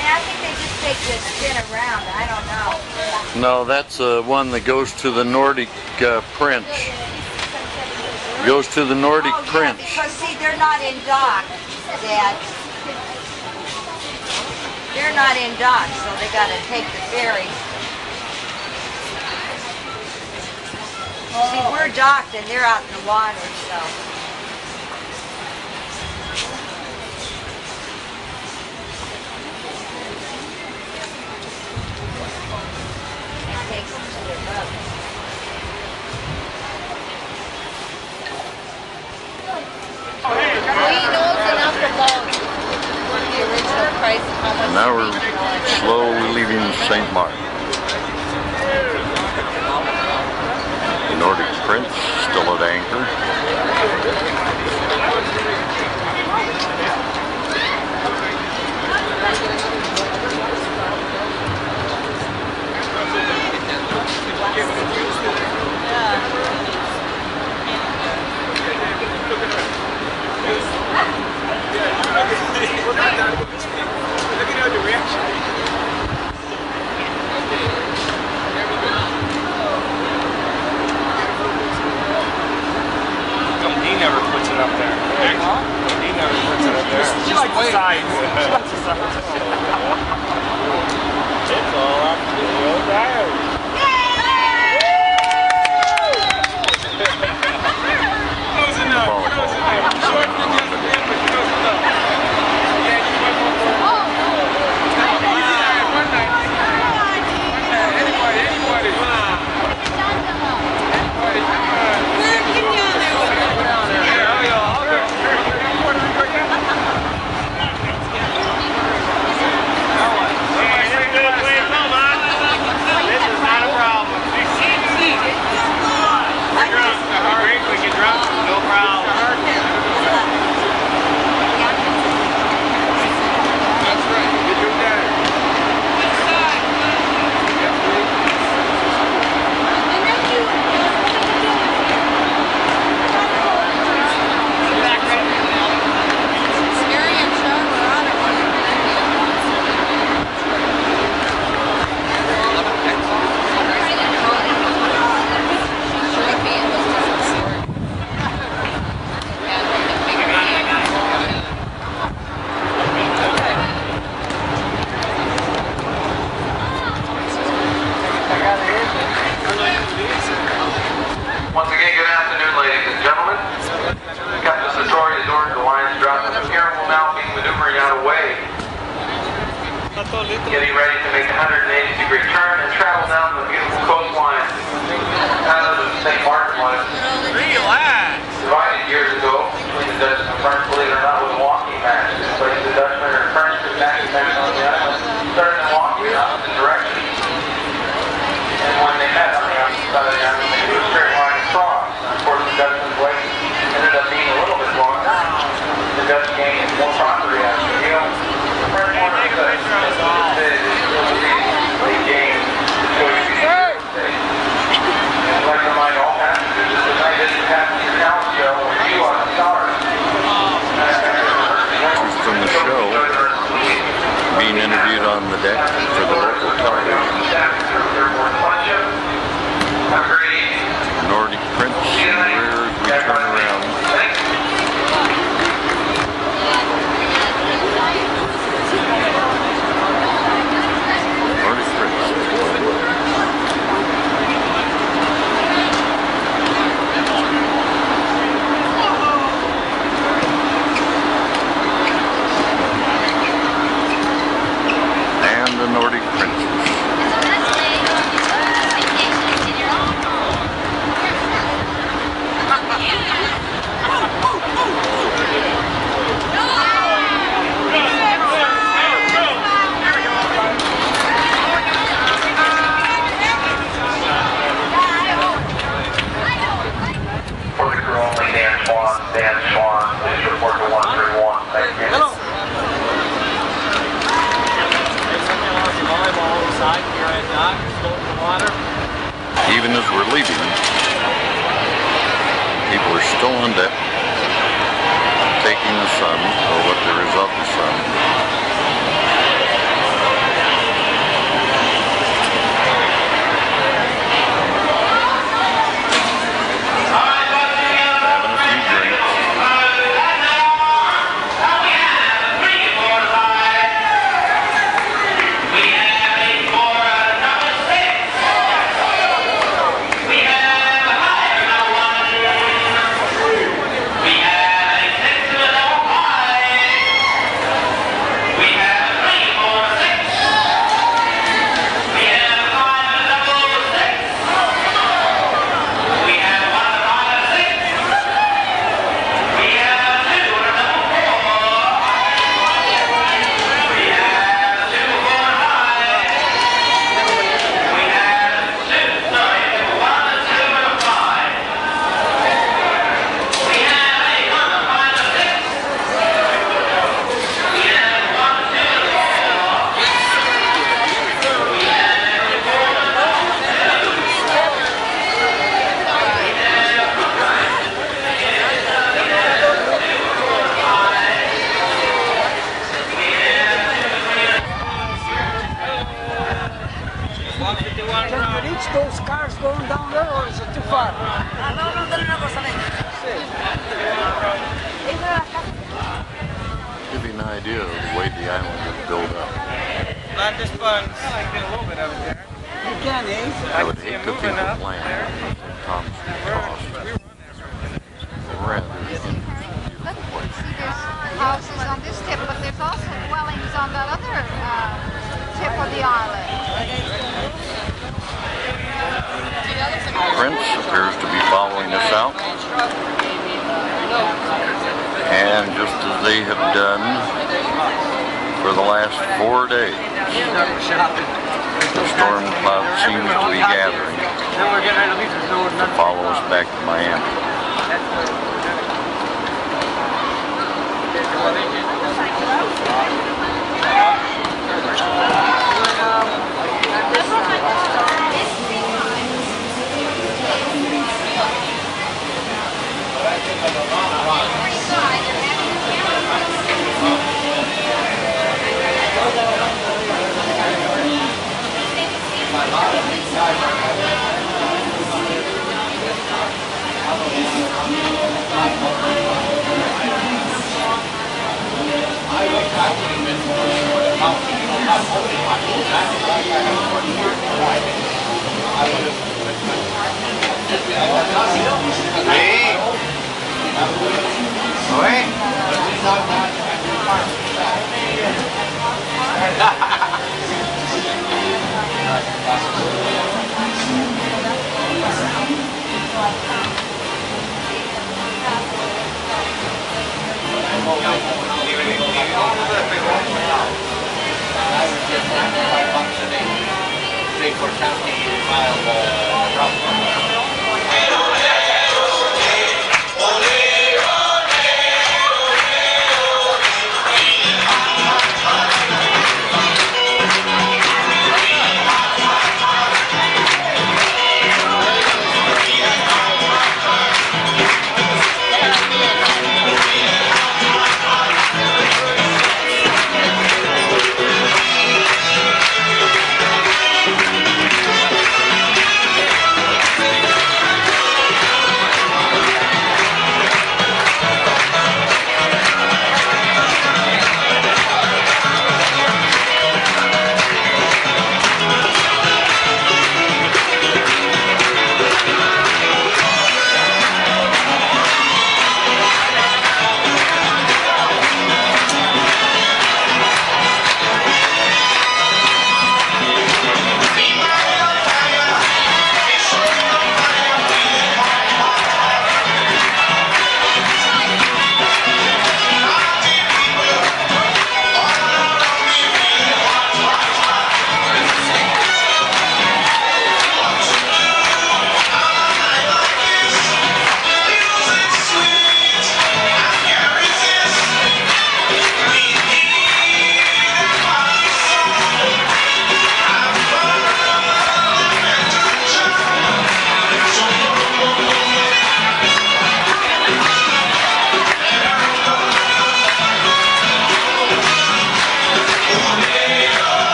I think they just take this spin around. I don't know. No, that's one that goes to the Nordic Prince. Goes to the Nordic Prince. Because see, they're not in dock, Dad. They're not in dock, so they got to take the ferry. See, we're docked and they're out in the water, so. And now we're slowly leaving St. Mark. The Nordic Prince still at anchor. He never puts it up there. He never puts it up there. She likes the sides. She likes the sides. It's all up to the old diary. Close enough. Close enough. Short than just a bit, but close enough. Yeah, you went one more. One night. Anybody. Once again, good afternoon, ladies and gentlemen. Captain Sartori is ordered the lines dropped. The pier will now be maneuvering out of way, getting ready to make a 180-degree turn and travel down the beautiful coastline out of St. Martin was divided years ago between the Dutch and the French, believe it or not, with a walking match. This place, the Dutchmen and French could match on the island, started walking in opposite directions. And when they met on the opposite side of the island, they drew a straight line across. And of course, the Dutchman's way ended up being a little bit longer. The Dutch gained more property out of the deal. The French wanted to they gained the choice to be and I'd like to remind all passengers that tonight is the Passenger Talent Show with you on the stars. Even as we're leaving, people are still on deck, taking the sun, or what there is of the sun. Having a few drinks. Can we reach those cars going down there, or is it too far? Give you an idea of the way the island is built up. Not this buns. I get a little bit of it there. You can, eh? I would hate to think of land Tom's cost. Rather than See, there's houses on this tip, but there's also dwellings on that other tip of the island. Prince appears to be following us out. And just as they have done for the last 4 days, the storm cloud seems to be gathering to follow us back to Miami.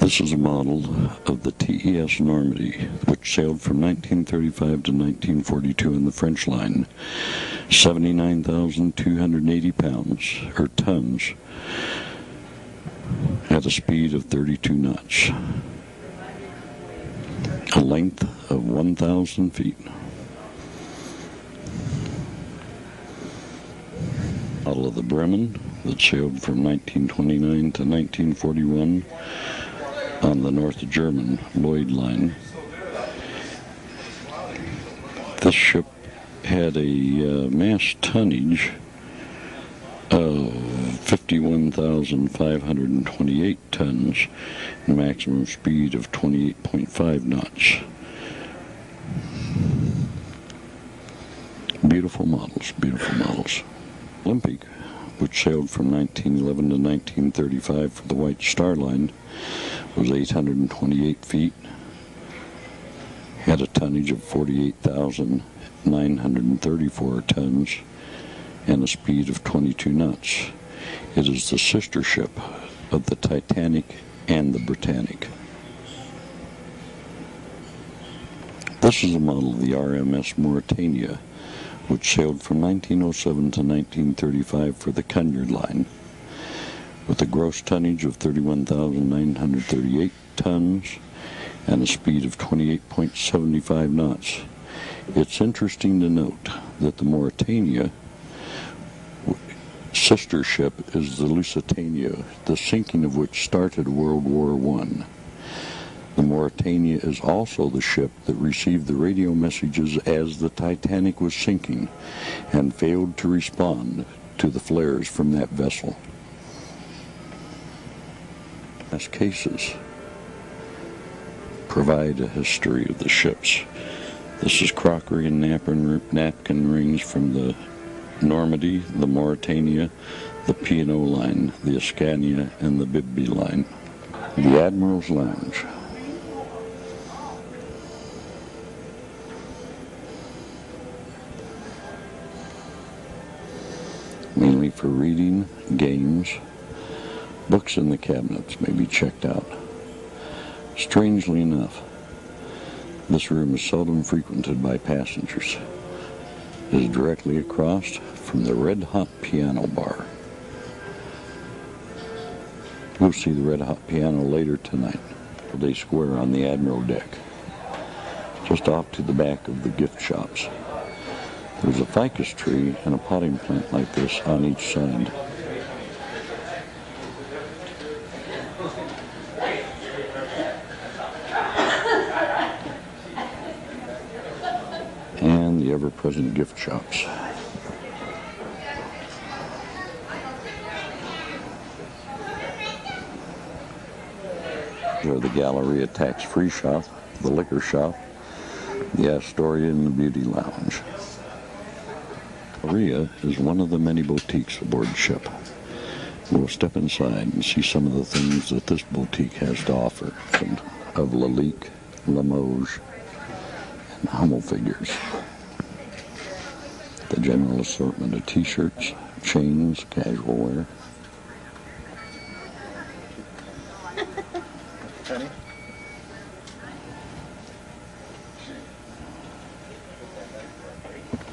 This is a model of the TES Normandy, which sailed from 1935 to 1942 in the French line. 79,280 pounds, or tons, at a speed of 32 knots. A length of 1,000 feet. Model of the Bremen that sailed from 1929 to 1941 on the North German Lloyd line. This ship had a mass tonnage of 51,528 tons and maximum speed of 28.5 knots. Beautiful models, beautiful models. Olympic, which sailed from 1911 to 1935 for the White Star Line, was 828 feet, had a tonnage of 48,934 tons, and a speed of 22 knots. It is the sister ship of the Titanic and the Britannic. This is a model of the RMS Mauritania, which sailed from 1907 to 1935 for the Cunard Line, with a gross tonnage of 31,938 tons and a speed of 28.75 knots. It's interesting to note that the Mauritania sister ship is the Lusitania, the sinking of which started World War I. The Mauritania is also the ship that received the radio messages as the Titanic was sinking and failed to respond to the flares from that vessel. As cases provide a history of the ships. This is crockery and napkin rings from the Normandy, the Mauritania, the P&O line, the Ascania, and the Bibby line. The Admiral's Lounge. Mainly for reading, games, books in the cabinets may be checked out. Strangely enough, this room is seldom frequented by passengers. It is directly across from the Red Hot Piano Bar. You'll see the Red Hot Piano later tonight. Day Square on the Admiral deck, just off to the back of the gift shops. There's a ficus tree and a potting plant like this on each side. And the ever-present gift shops. There are the Galleria tax-free shop, the liquor shop, the Astoria, and the beauty lounge. Galleria is one of the many boutiques aboard ship. We'll step inside and see some of the things that this boutique has to offer, of Lalique, Limoges, and Hummel figures. The general assortment of t-shirts, chains, casual wear.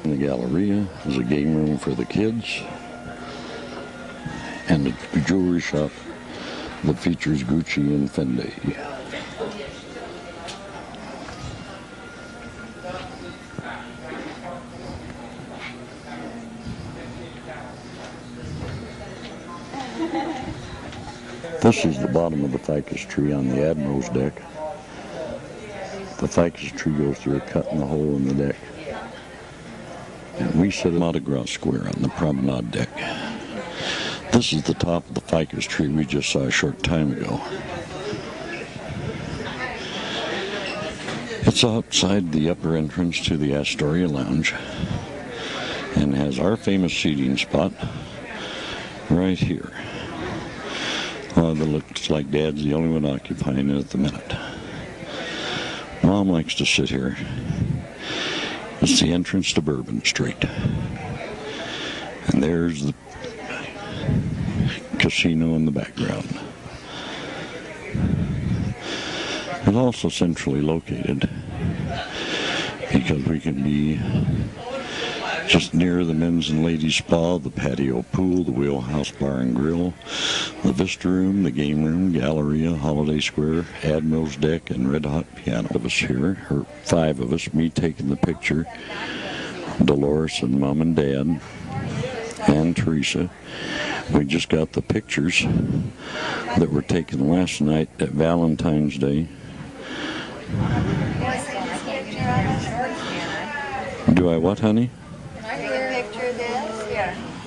In the Galleria is a game room for the kids and a jewelry shop that features Gucci and Fendi. This is the bottom of the ficus tree on the Admiral's deck. The ficus tree goes through a cut in the hole in the deck. And we sit at Mardi Gras Square on the promenade deck. This is the top of the ficus tree we just saw a short time ago. It's outside the upper entrance to the Astoria Lounge and has our famous seating spot right here. Oh, it looks like Dad's the only one occupying it at the minute. Mom likes to sit here. It's the entrance to Bourbon Street. And there's the casino in the background. is also centrally located because we can be just near the men's and ladies spa, the patio pool, the wheelhouse bar and grill, the vista room, the game room, galleria, holiday square, Admiral's deck, and red hot piano. Of us here, or 5 of us, me taking the picture, Dolores and Mom and Dad, and Teresa. We just got the pictures that were taken last night at Valentine's Day. Do I what, honey?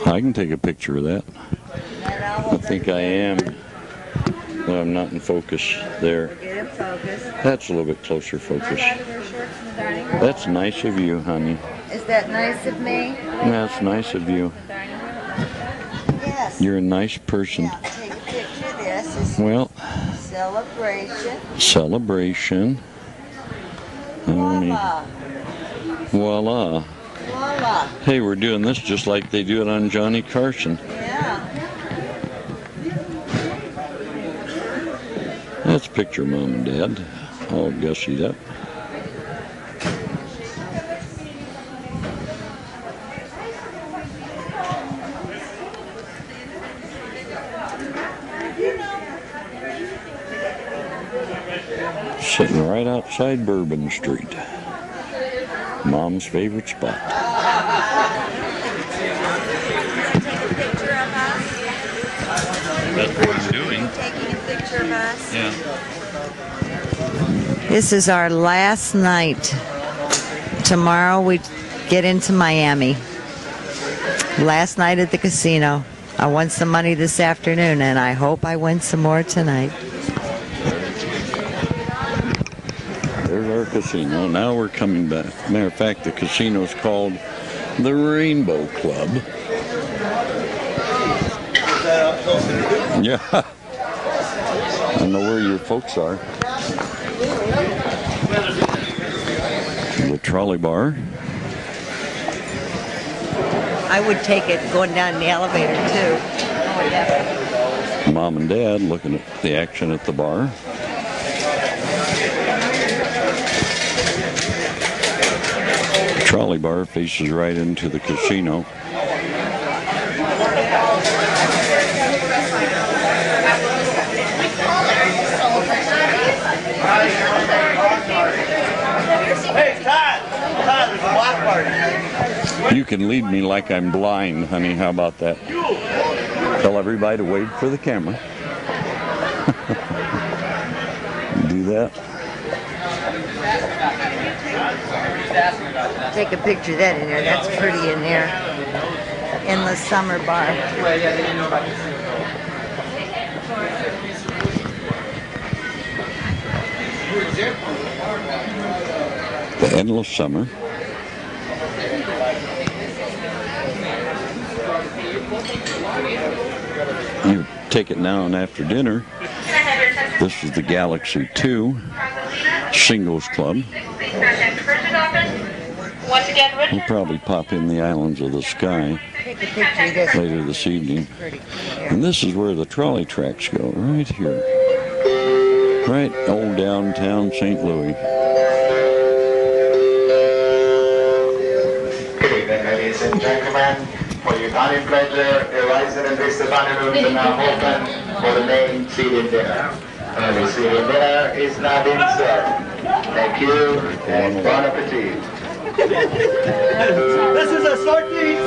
I can take a picture of that. I think I am, but I'm not in focus there. That's a little bit closer focus. That's nice of you, honey. Is that nice of me? That's nice of you. Yes. You're a nice person. Yeah, take a picture of this. It's well, celebration. Celebration. Voila. Voila. Voila. Hey, we're doing this just like they do it on Johnny Carson. Yeah. That's a picture of Mom and Dad, all gussied up. Sitting right outside Bourbon Street. Mom's favorite spot. That's what I'm doing. Taking a picture of us. Yeah. This is our last night. Tomorrow we get into Miami. Last night at the casino. I won some money this afternoon, and I hope I win some more tonight. There's our casino. Now we're coming back. Matter of fact, the casino's called the Rainbow Club. Yeah. I know where your folks are. The trolley bar. I would take it going down the elevator, too. Mom and Dad looking at the action at the bar. The trolley bar faces right into the casino. Hey, Todd! Todd, there's a block party. You can lead me like I'm blind, honey. How about that? Tell everybody to wait for the camera. Do that. Take a picture of that in there. That's pretty in there. Endless summer bar. The endless summer. You take it now and after dinner. This is the Galaxy 2 Singles Club. We'll probably pop in the Islands of the Sky later this evening. And this is where the trolley tracks go, right here. Right old downtown St. Louis. Good evening, ladies and gentlemen. For your dining pleasure, the Riser and Vista dining rooms are now open for the main seating dinner. The seating dinner is now being served. Thank you and bon appetit. This is a sortie!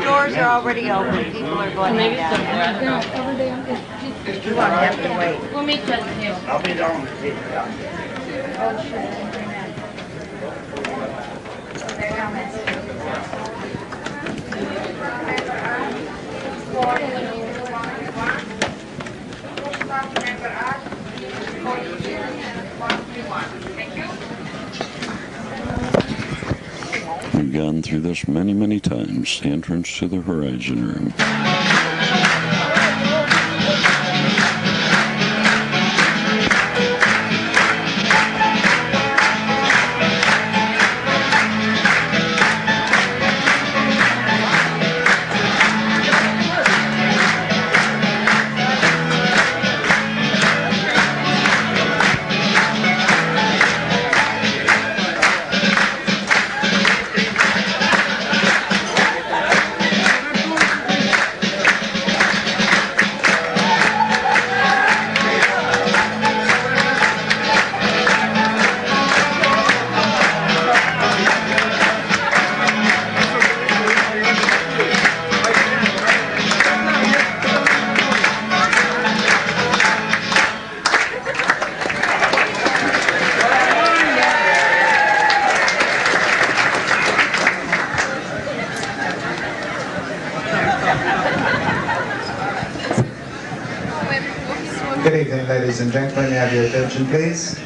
Doors are already open. People are going in down. You won't have to wait. We'll meet you at the table. I'll be down. We've gone through this many, many times. The entrance to the Horizon Room. evening, ladies and gentlemen. May I have your attention, please?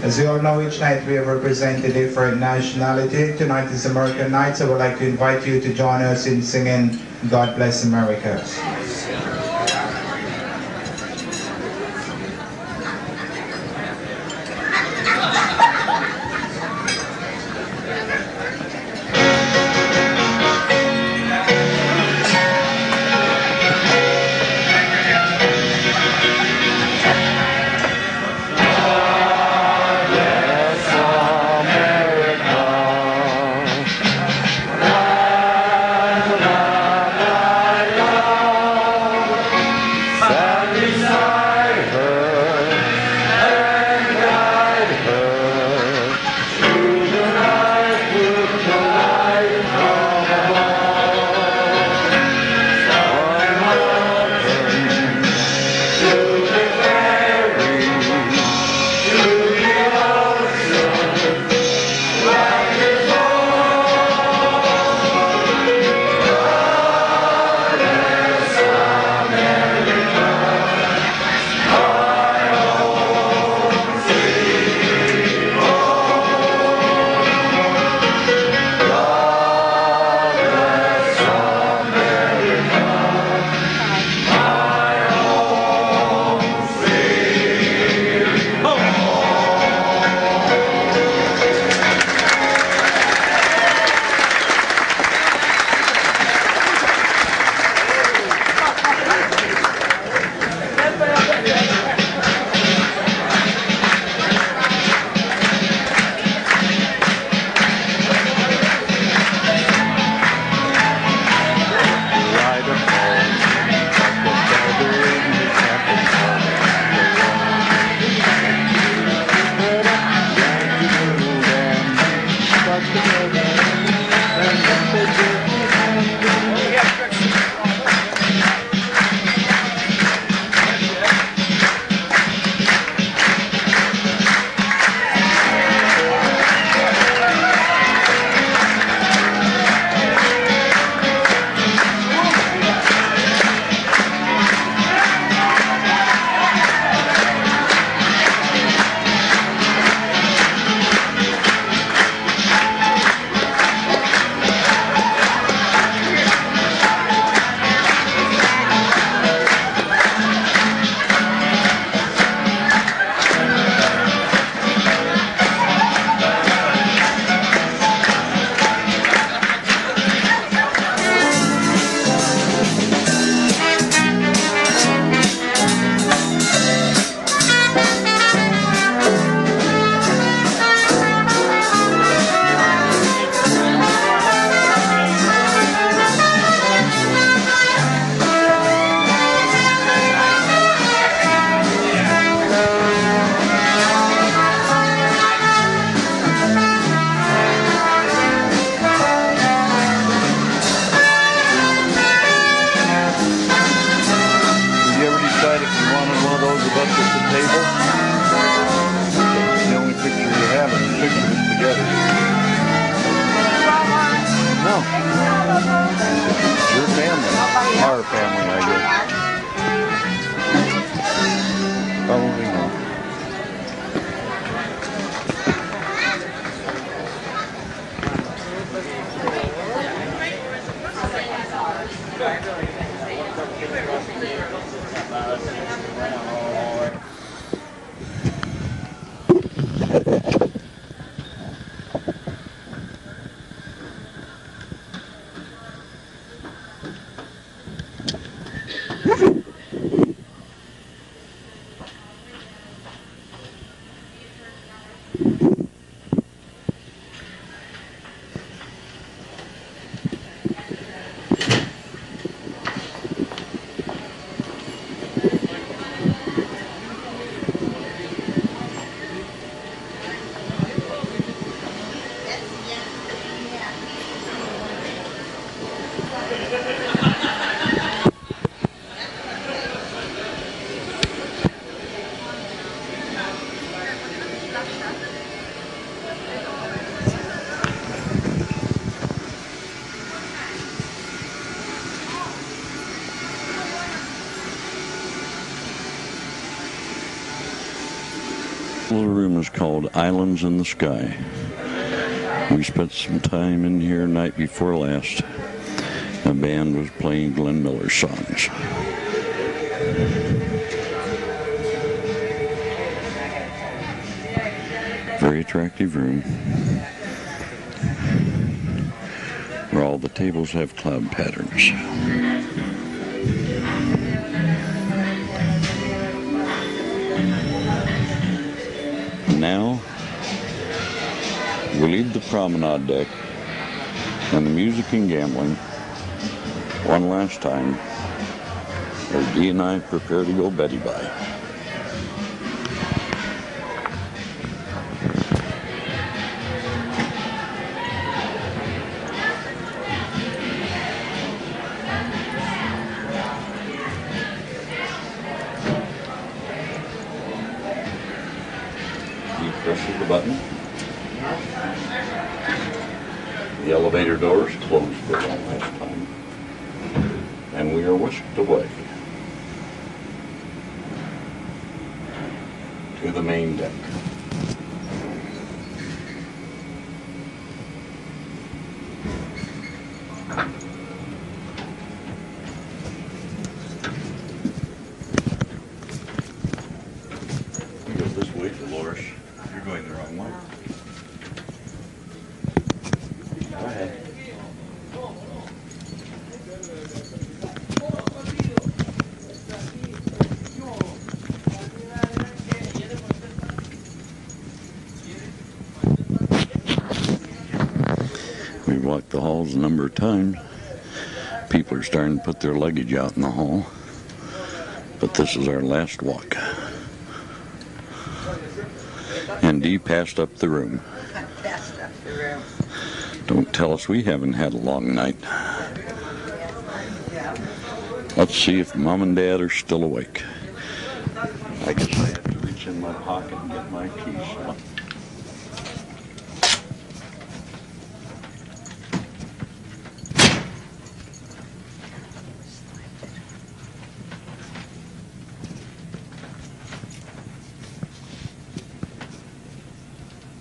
As you all know, each night we represent a different nationality. Tonight is American night, so I would like to invite you to join us in singing God Bless America. America. This little room is called Islands in the Sky. We spent some time in here night before last. The band was playing Glenn Miller's songs. Very attractive room, where all the tables have cloud patterns. Now, we leave the promenade deck and the music and gambling one last time as Dee and I prepare to go Betty by. He presses the button. The elevator doors closed for one last time, and we are whisked away to the main deck. You go this way, Dolores. You're going the wrong way. Go ahead. We've walked the halls a number of times. People are starting to put their luggage out in the hall. But this is our last walk. And Dee passed up the room. Don't tell us we haven't had a long night. Let's see if Mom and Dad are still awake. I guess I have to reach in my pocket and get my keys.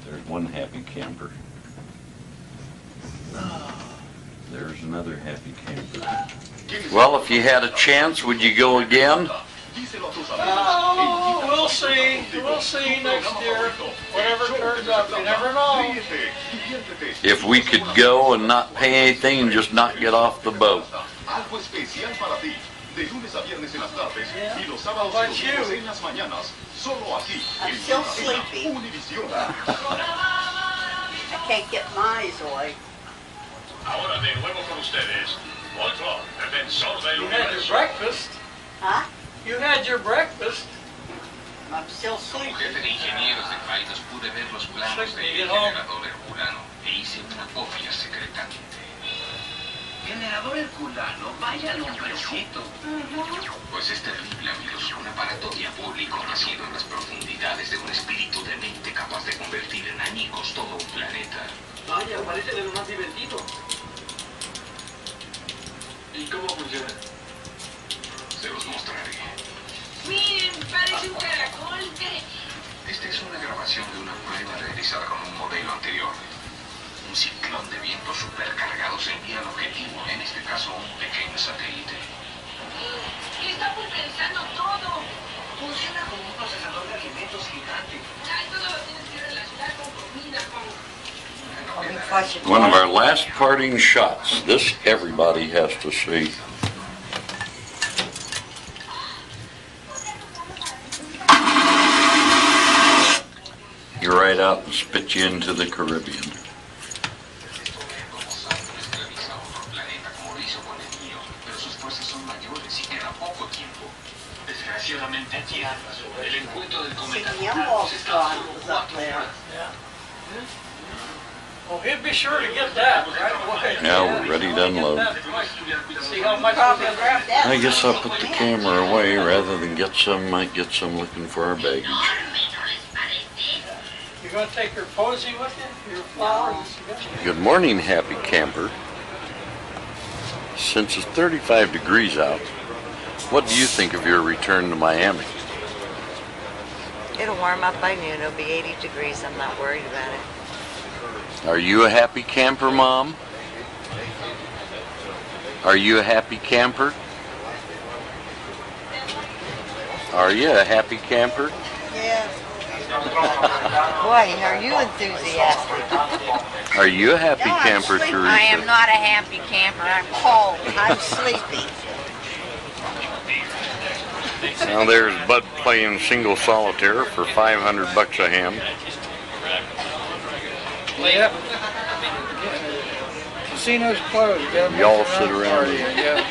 There's one happy camper. There's another happy camper. Well, if you had a chance, would you go again? Oh, we'll see. We'll see next year. Whatever turns up, you never know. If we could go and not pay anything and just not get off the boat. I'm still sleepy. I can't get my eyes away. Ahora de nuevo con ustedes, otro defensor del You had your breakfast. Huh? You had your breakfast. I'm still Como sleepy. jefe de ingenieros de Kaitos pude ver los planos del generador herculano e hice una copia secretamente. Generador herculano, vaya nombrecito. Pues es terrible, amigos, un aparato diabólico nacido en las profundidades de un espíritu demente capaz de convertir en añicos todo un planeta. Vaya, parece de lo más divertido. ¿Y cómo funciona? Se los mostraré. Miren, parece un caracol. Esta es una grabación de una prueba realizada con un modelo anterior. Un ciclón de vientos supercargados envía al objetivo, en este caso un pequeño satélite. Está pulverizando todo. Funciona como un procesador de alimentos gigante. Ay, todo lo tienes que relacionar con comida, con... One of our last parting shots. This everybody has to see. You're right out and spit you into the Caribbean. El encuentro del cometa Well, he'll be sure to get that right away. Now we're ready to unload. See how much we get. I guess I'll put the camera away rather than get some. Might get some looking for our baggage. You're going to take your posy with you? Your flowers? Good morning, happy camper. Since it's 35 degrees out, what do you think of your return to Miami? It'll warm up by noon. It'll be 80 degrees. I'm not worried about it. Are you a happy camper, Mom? Are you a happy camper? Are you a happy camper? Yes. Boy, are you enthusiastic? Are you a happy No, I'm camper, sleepy. Teresa? I am not a happy camper. I'm cold. I'm sleepy. Now there's Bud playing single solitaire for $500 a hand. Yep. Casino's closed. We all sit around. Yeah.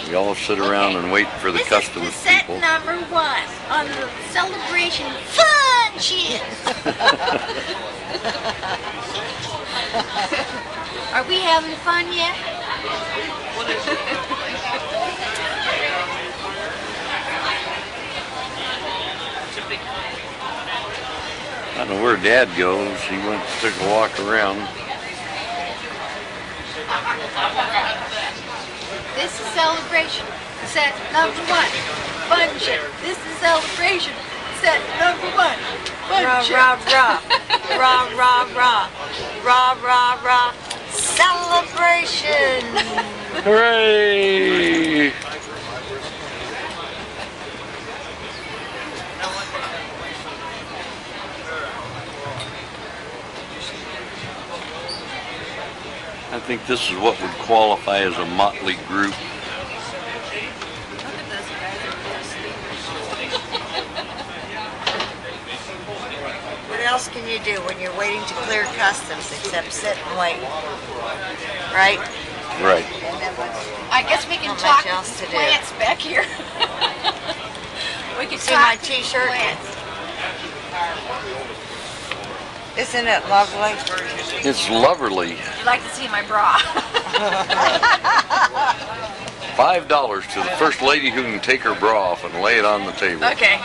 We all sit around and wait for the customs Set people. number 1 on the celebration fun shit. Are we having fun yet? I don't know where Dad goes. He went and took a walk around. This is celebration set number 1. Fun shit. This is celebration set number 1. Fun Rah, shit. rah, rah. Rah, rah, rah. Rah, rah, rah. Celebration! Hooray! I think this is what would qualify as a motley group. What else can you do when you're waiting to clear customs except sit and wait? Right? Right. I guess we can Not talk much else to do. plants back here. We can See talk my to t-shirt? plants. Isn't it lovely? It's lovely. You'd like to see my bra. $5 to the first lady who can take her bra off and lay it on the table. Okay.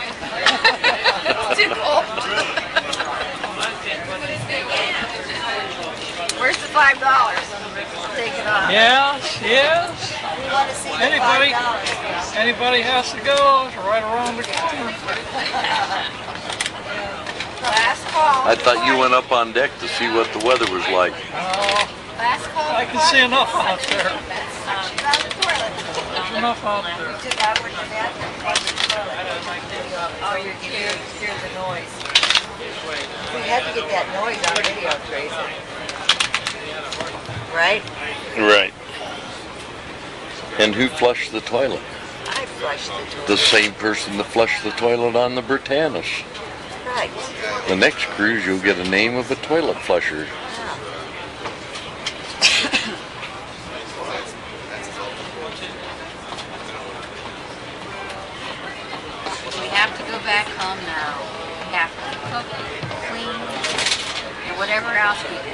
Too cold. Where's the $5? I'll take it off. Yes, yes. We want to see the Anybody, $5. anybody has to go. It's right around the corner. Last call. I thought you went up on deck to see what the weather was like. Last call. I can see enough out there. There's enough out there. Oh, you can hear the noise. We had to get that noise on video, Teresa. Right? Right. And who flushed the toilet? I flushed the toilet. The same person that flushed the toilet on the Britannis. Right. The next cruise, you'll get a name of a toilet flusher. We have to go back home now. We have to cook, clean, and whatever else we do.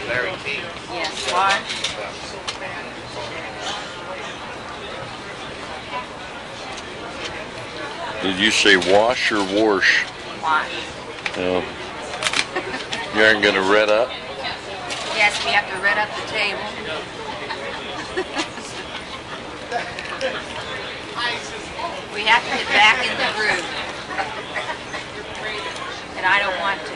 Very key. Yes, wash. Did you say wash or wash? Wash. No. You aren't going to red up? Yes, we have to red up the table. We have to get back in the groove. And I don't want to.